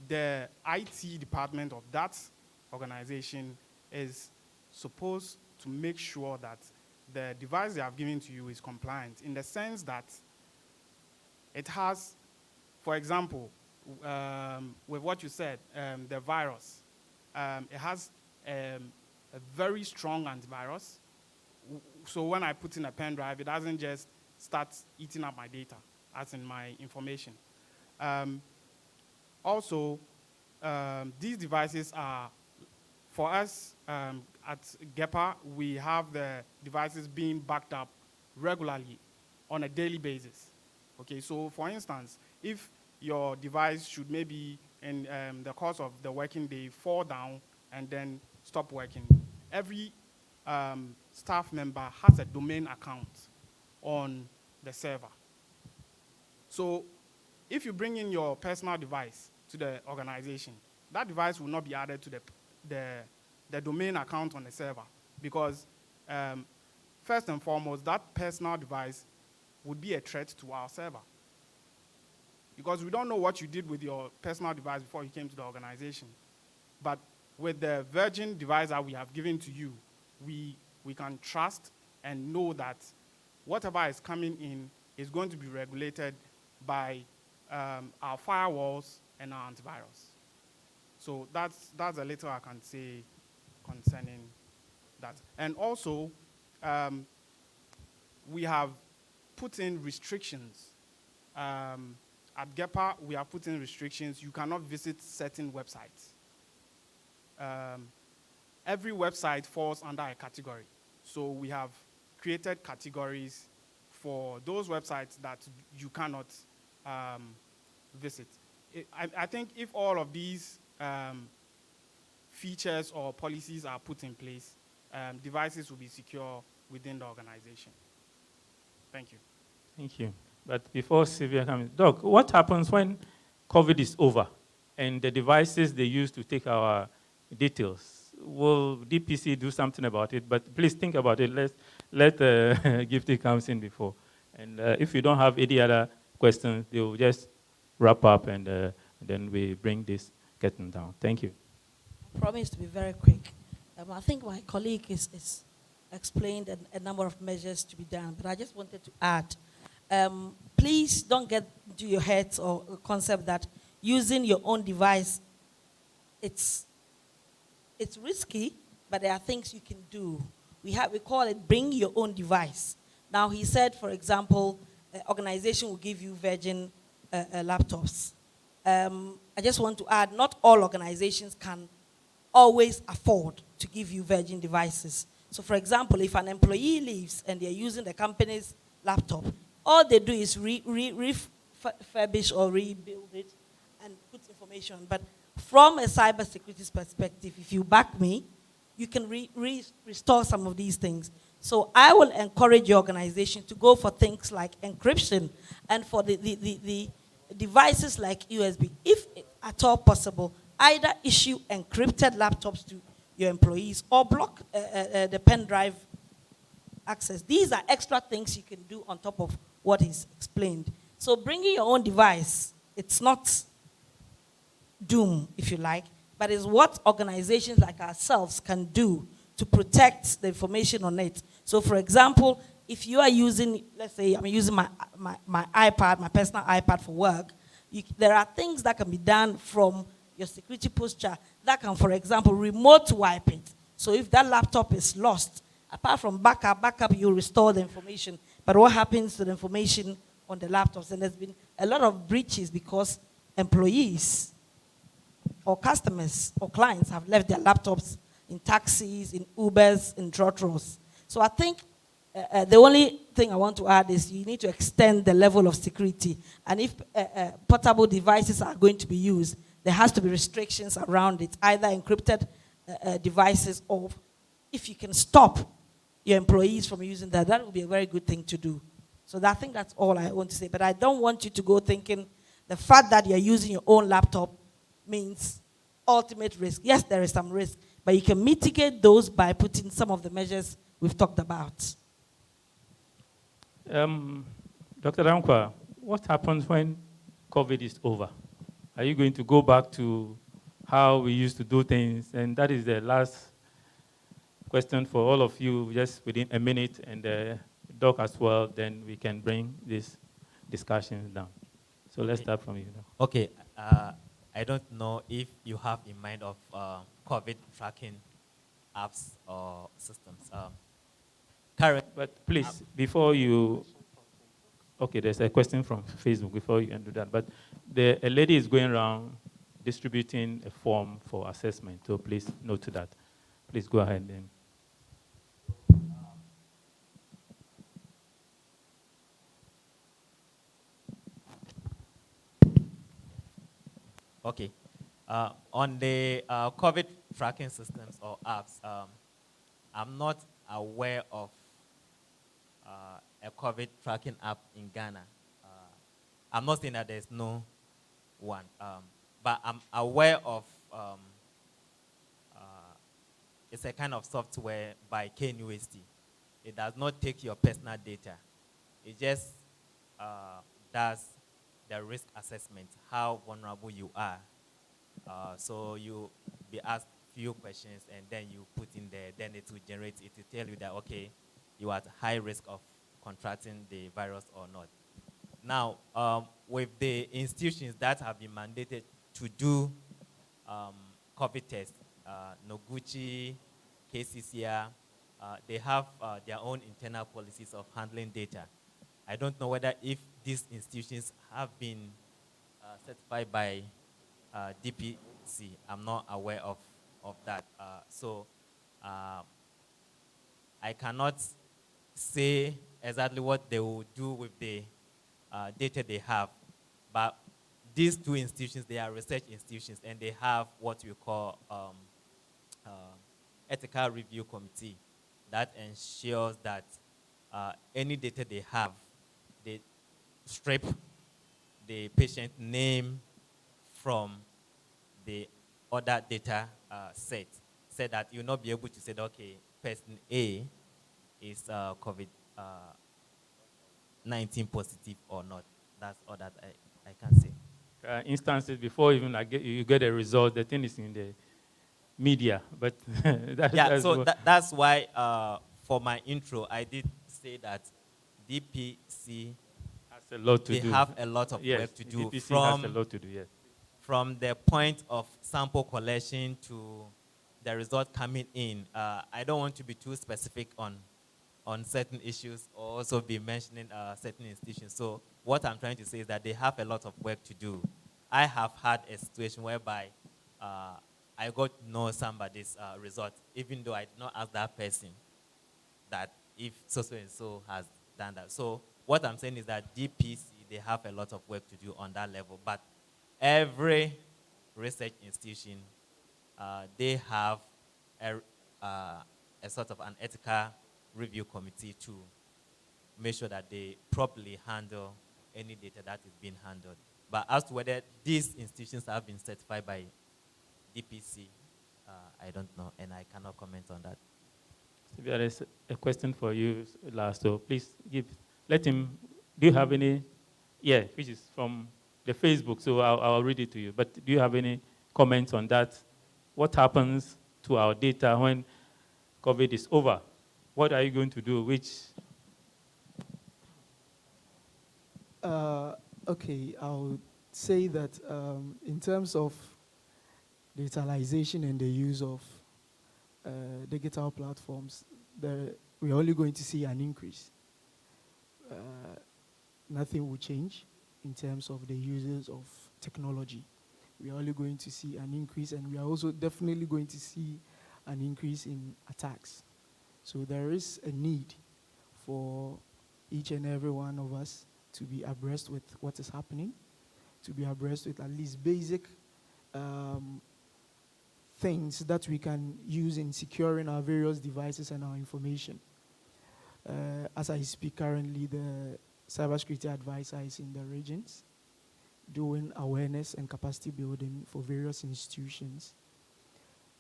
the IT department of that organization is supposed to make sure that the device they have given to you is compliant in the sense that it has, for example, with what you said, the virus, it has a very strong antivirus. So when I put in a pen drive, it doesn't just start eating up my data, as in my information. Also, these devices are, for us at GEPA, we have the devices being backed up regularly on a daily basis. Okay, so for instance, if your device should maybe in the course of the working day fall down and then stop working, every staff member has a domain account on the server. So if you bring in your personal device to the organization, that device will not be added to the domain account on the server because first and foremost, that personal device would be a threat to our server. Because we don't know what you did with your personal device before you came to the organization. But with the Virgin device that we have given to you, we can trust and know that whatever is coming in is going to be regulated by our firewalls and our antivirus. So that's a little I can say concerning that. And also, we have put in restrictions. At GEPA, we have put in restrictions. You cannot visit certain websites. Every website falls under a category. So we have created categories for those websites that you cannot visit. I think if all of these features or policies are put in place, devices will be secure within the organization. Thank you. Thank you. But before Sylvia comes, Doc, what happens when COVID is over and the devices they use to take our details? Will DPC do something about it? But please think about it. Let Gifty comes in before. And if you don't have any other questions, they will just wrap up and then we bring this curtain down. Thank you. I promise to be very quick. I think my colleague is explained a number of measures to be done, but I just wanted to add, please don't get into your heads or a concept that using your own device, it's risky, but there are things you can do. We call it bring your own device. Now he said, for example, organization will give you Virgin laptops. I just want to add, not all organizations can always afford to give you Virgin devices. So for example, if an employee leaves and they're using the company's laptop, all they do is refurbish or rebuild it and put information. But from a cybersecurity perspective, if you back me, you can restore some of these things. So I will encourage your organization to go for things like encryption and for the devices like USB. If at all possible, either issue encrypted laptops to your employees or block the pen drive access. These are extra things you can do on top of what is explained. So bringing your own device, it's not doom, if you like, but it's what organizations like ourselves can do to protect the information on it. So for example, if you are using, let's say I'm using my iPad, my personal iPad for work, there are things that can be done from your security posture that can, for example, remote wipe it. So if that laptop is lost, apart from backup, you restore the information. But what happens to the information on the laptops? And there's been a lot of breaches because employees or customers or clients have left their laptops in taxis, in Ubers, in trotros. So I think the only thing I want to add is you need to extend the level of security. And if portable devices are going to be used, there has to be restrictions around it, either encrypted devices or if you can stop your employees from using that, that would be a very good thing to do. So I think that's all I want to say. But I don't want you to go thinking the fact that you're using your own laptop means ultimate risk. Yes, there is some risk, but you can mitigate those by putting some of the measures we've talked about. Dr. Dankwa, what happens when COVID is over? Are you going to go back to how we used to do things? And that is the last question for all of you, just within a minute, and Doc as well, then we can bring this discussion down. So let's start from you. Okay, I don't know if you have in mind of COVID tracking apps or systems. But please, before you, okay, there's a question from Facebook before you can do that. But a lady is going around distributing a form for assessment, so please note to that. Please go ahead then. Okay. On the COVID tracking systems or apps, I'm not aware of a COVID tracking app in Ghana. I'm not saying that there's no one, but I'm aware of it's a kind of software by KNUST. It does not take your personal data. It just does the risk assessment, how vulnerable you are. So you be asked few questions and then you put in there, then it will generate, it will tell you that, okay, you are at high risk of contracting the virus or not. Now, with the institutions that have been mandated to do COVID tests, Noguchi, KCCR, they have their own internal policies of handling data. I don't know whether if these institutions have been certified by DPC. I'm not aware of that. So I cannot say exactly what they will do with the data they have. But these two institutions, they are research institutions, and they have what we call ethical review committee that ensures that any data they have, they strip the patient name from the other data set, so that you'll not be able to say, okay, person A is COVID-19 positive or not. That's all that I can say. Instances before even you get a result, the thing is in the media. But that's why for my intro, I did say that DPC has a lot to do. They have a lot of work to do. DPC has a lot to do, yes. From the point of sample collection to the result coming in. I don't want to be too specific on certain issues or also be mentioning certain institutions. So what I'm trying to say is that they have a lot of work to do. I have had a situation whereby I got to know somebody's result, even though I did not ask that person that if so-and-so has done that. So what I'm saying is that DPC, they have a lot of work to do on that level. But every research institution, they have a sort of an ethical review committee to make sure that they properly handle any data that is being handled. But as to whether these institutions have been certified by DPC, I don't know, and I cannot comment on that. There is a question for you last, so please let him. Do you have any? Yeah, which is from the Facebook, so I'll read it to you. But do you have any comments on that? What happens to our data when COVID is over? What are you going to do? Okay, I'll say that in terms of digitalization and the use of digital platforms, we're only going to see an increase. Nothing will change in terms of the uses of technology. We are only going to see an increase, and we are also definitely going to see an increase in attacks. So there is a need for each and every one of us to be abreast with what is happening, to be abreast with at least basic things that we can use in securing our various devices and our information. As I speak currently, the cybersecurity advisor is in the regions doing awareness and capacity building for various institutions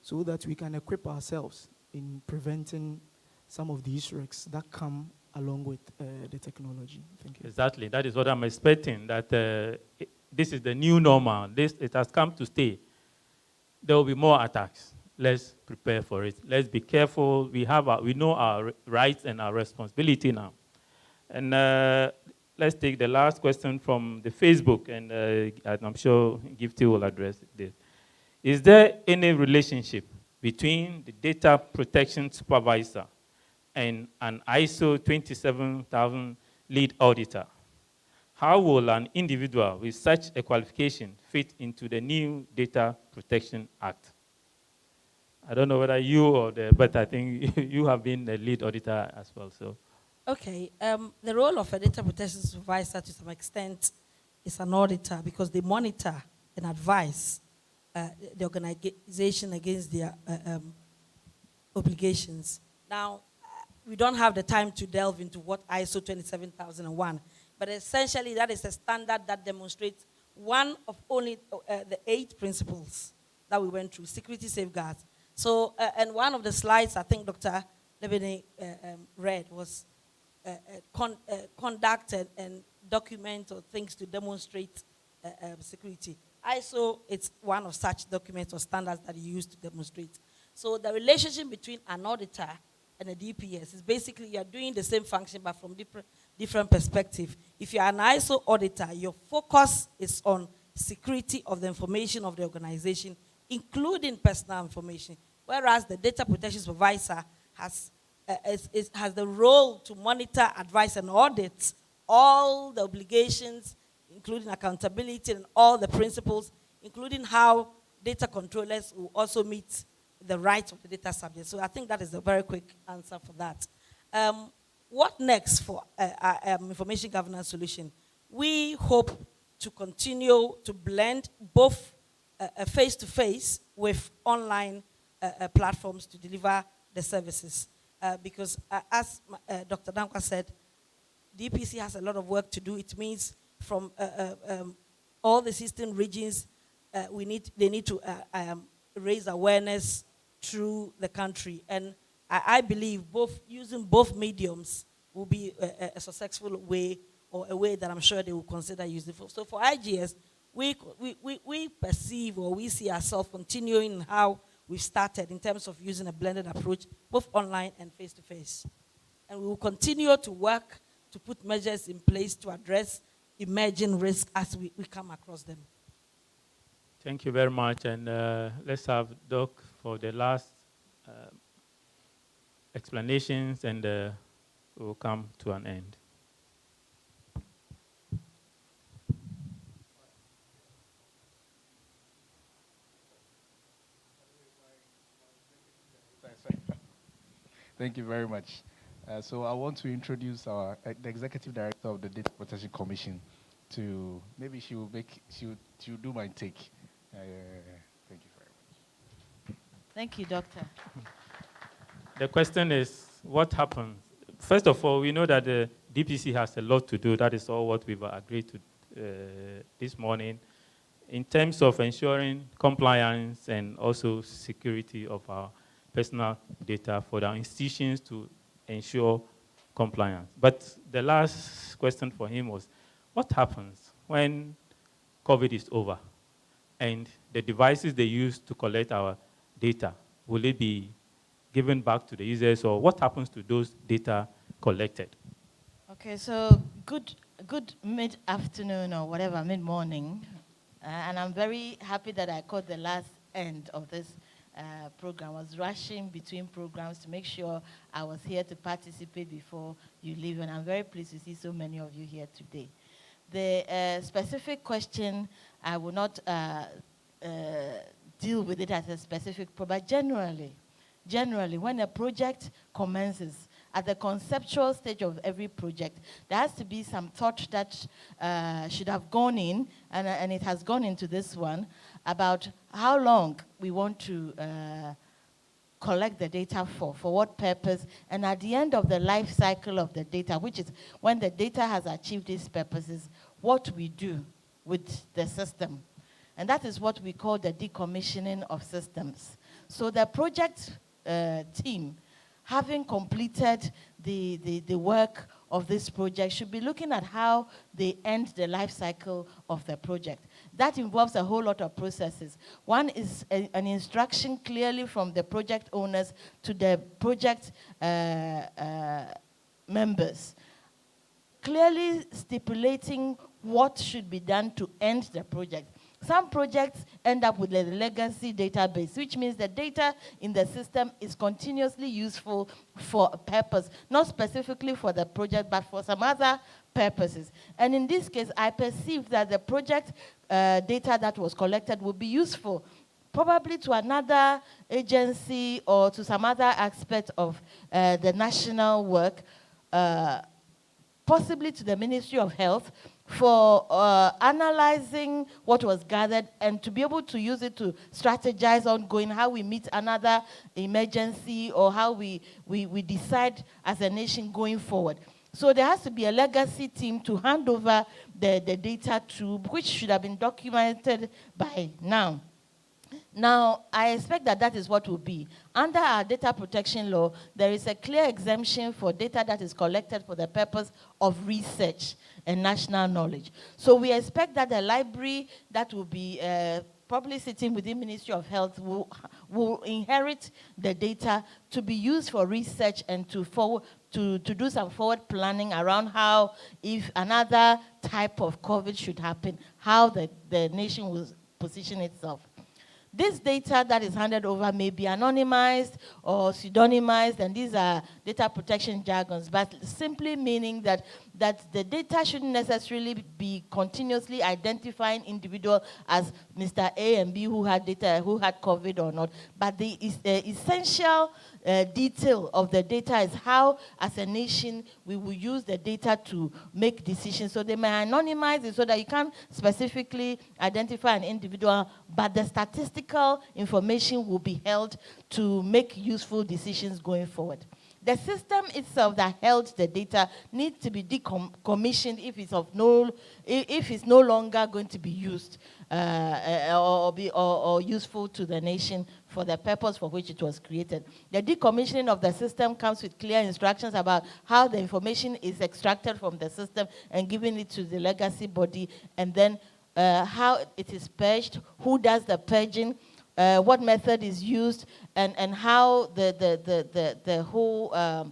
so that we can equip ourselves in preventing some of these risks that come along with the technology. Thank you. Exactly. That is what I'm expecting, that this is the new normal. It has come to stay. There will be more attacks. Let's prepare for it. Let's be careful. We know our rights and our responsibility now. And let's take the last question from the Facebook, and I'm sure Gifty will address this. Is there any relationship between the data protection supervisor and an ISO 27000 lead auditor? How will an individual with such a qualification fit into the new Data Protection Act? I don't know whether but I think you have been the lead auditor as well, so. Okay, the role of a data protection supervisor to some extent is an auditor because they monitor and advise the organization against their obligations. Now, we don't have the time to delve into what ISO 27001, but essentially that is a standard that demonstrates one of only the 8 principles that we went through, security safeguards. So, and one of the slides I think Dr. Lebene read was conduct and document or things to demonstrate security. ISO, it's one of such documents or standards that you use to demonstrate. So the relationship between an auditor and a DPS is basically you're doing the same function but from different perspective. If you're an ISO auditor, your focus is on security of the information of the organization, including personal information, whereas the data protection supervisor has the role to monitor, advise, and audit all the obligations, including accountability and all the principles, including how data controllers will also meet the rights of the data subject. So I think that is a very quick answer for that. What next for information governance solution? We hope to continue to blend both face-to-face with online platforms to deliver the services. Because as Dr. Dankwa said, DPC has a lot of work to do. It means from all the system regions, they need to raise awareness through the country. And I believe using both mediums will be a successful way, or a way that I'm sure they will consider using. So for IGS, we perceive or we see ourselves continuing how we started in terms of using a blended approach, both online and face-to-face. And we will continue to work to put measures in place to address emerging risks as we come across them. Thank you very much. And let's have Doc for the last explanations, and we'll come to an end. Thank you very much. So I want to introduce the Executive Director of the Data Protection Commission to, maybe she'll do my take. Thank you very much. Thank you, Doctor. The question is, what happens? First of all, we know that the DPC has a lot to do. That is all what we've agreed to this morning in terms of ensuring compliance and also security of our personal data for the institutions to ensure compliance. But the last question for him was, what happens when COVID is over and the devices they use to collect our data, will it be given back to the users, or what happens to those data collected? Okay, so good mid-afternoon or whatever, mid-morning. And I'm very happy that I caught the last end of this program. I was rushing between programs to make sure I was here to participate before you leave, and I'm very pleased to see so many of you here today. The specific question, I will not deal with it as a specific, but generally, when a project commences, at the conceptual stage of every project, there has to be some thought that should have gone in, and it has gone into this one, about how long we want to collect the data for what purpose, and at the end of the life cycle of the data, which is when the data has achieved its purposes, what we do with the system. And that is what we call the decommissioning of systems. So the project team, having completed the work of this project, should be looking at how they end the life cycle of the project. That involves a whole lot of processes. One is an instruction clearly from the project owners to the project members, clearly stipulating what should be done to end the project. Some projects end up with a legacy database, which means the data in the system is continuously useful for a purpose, not specifically for the project, but for some other purposes. And in this case, I perceive that the project data that was collected will be useful, probably to another agency or to some other aspect of the national work, possibly to the Ministry of Health, for analyzing what was gathered and to be able to use it to strategize ongoing how we meet another emergency or how we decide as a nation going forward. So there has to be a legacy team to hand over the data tube, which should have been documented by now. Now, I expect that that is what will be. Under our data protection law, there is a clear exemption for data that is collected for the purpose of research and national knowledge. So we expect that the library that will be probably sitting within Ministry of Health will inherit the data to be used for research and to do some forward planning around how, if another type of COVID should happen, how the nation will position itself. This data that is handed over may be anonymized or pseudonymized, and these are data protection jargons, but simply meaning that the data shouldn't necessarily be continuously identifying individual as Mr. A and B who had data, who had COVID or not, but the essential detail of the data is how, as a nation, we will use the data to make decisions. So they may anonymize it so that you can't specifically identify an individual, but the statistical information will be held to make useful decisions going forward. The system itself that held the data needs to be decommissioned if it's no longer going to be used or useful to the nation for the purpose for which it was created. The decommissioning of the system comes with clear instructions about how the information is extracted from the system and given it to the legacy body, and then how it is purged, who does the purging, what method is used, and how the whole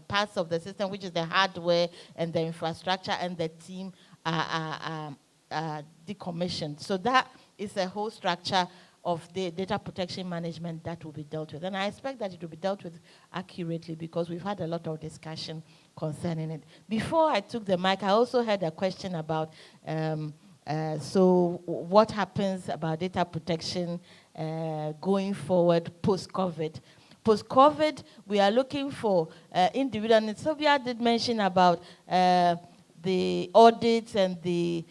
parts of the system, which is the hardware and the infrastructure and the team, are decommissioned. So that is a whole structure of the data protection management that will be dealt with. And I expect that it will be dealt with accurately because we've had a lot of discussion concerning it. Before I took the mic, I also had a question about, so what happens about data protection going forward post-COVID? Post-COVID, we are looking for individual, and Sylvia did mention about the audits and the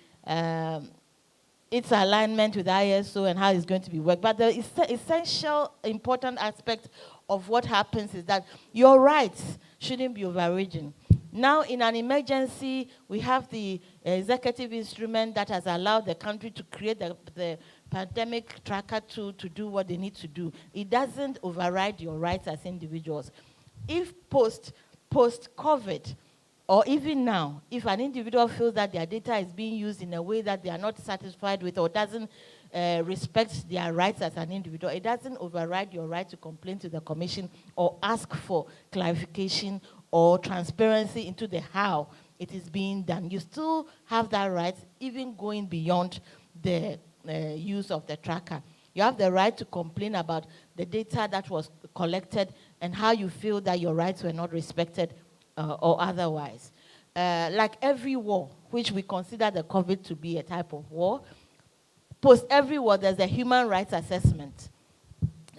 its alignment with ISO and how it's going to be worked. But the essential, important aspect of what happens is that your rights shouldn't be overridden. Now, in an emergency, we have the executive instrument that has allowed the country to create the pandemic tracker to do what they need to do. It doesn't override your rights as individuals. If post-COVID, or even now, if an individual feels that their data is being used in a way that they are not satisfied with or doesn't respect their rights as an individual, it doesn't override your right to complain to the commission or ask for clarification or transparency into the how it is being done. You still have that right, even going beyond the use of the tracker. You have the right to complain about the data that was collected and how you feel that your rights were not respected or otherwise. Like every war, which we consider the COVID to be a type of war, post every war, there's a human rights assessment.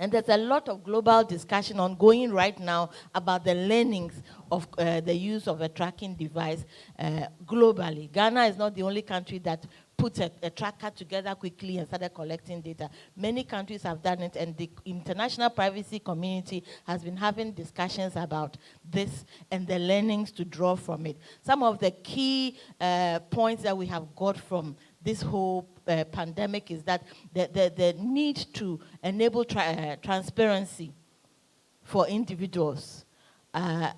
And there's a lot of global discussion ongoing right now about the learnings of the use of a tracking device globally. Ghana is not the only country that put a tracker together quickly and started collecting data. Many countries have done it, and the international privacy community has been having discussions about this and the learnings to draw from it. Some of the key points that we have got from this whole pandemic is that the need to enable transparency for individuals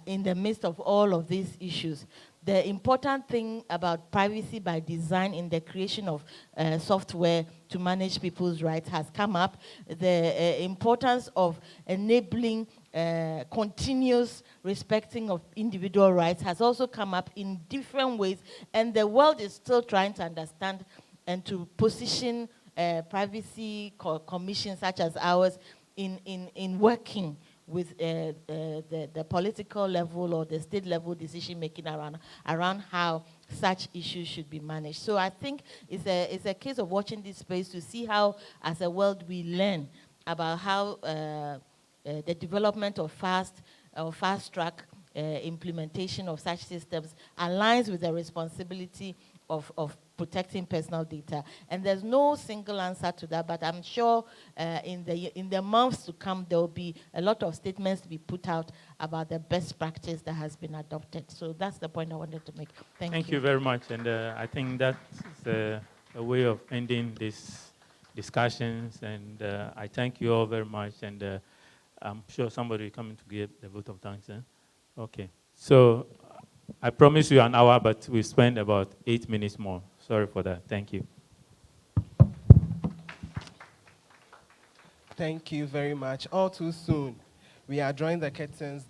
in the midst of all of these issues. The important thing about privacy by design in the creation of software to manage people's rights has come up. The importance of enabling continuous respecting of individual rights has also come up in different ways, and the world is still trying to understand and to position privacy commissions such as ours in working with the political level or the state level decision making around how such issues should be managed. So I think it's a case of watching this space to see how, as a world, we learn about how the development of fast track implementation of such systems aligns with the responsibility of protecting personal data. And there's no single answer to that, but I'm sure in the months to come, there will be a lot of statements to be put out about the best practice that has been adopted. So that's the point I wanted to make. Thank you. You very much. And I think that's a way of ending these discussions. And I thank you all very much. And I'm sure somebody is coming to give the vote of thanks. Okay. So I promise you an hour, but we spend about 8 minutes more. Sorry for that. Thank you. Thank you very much. All too soon, we are drawing the curtains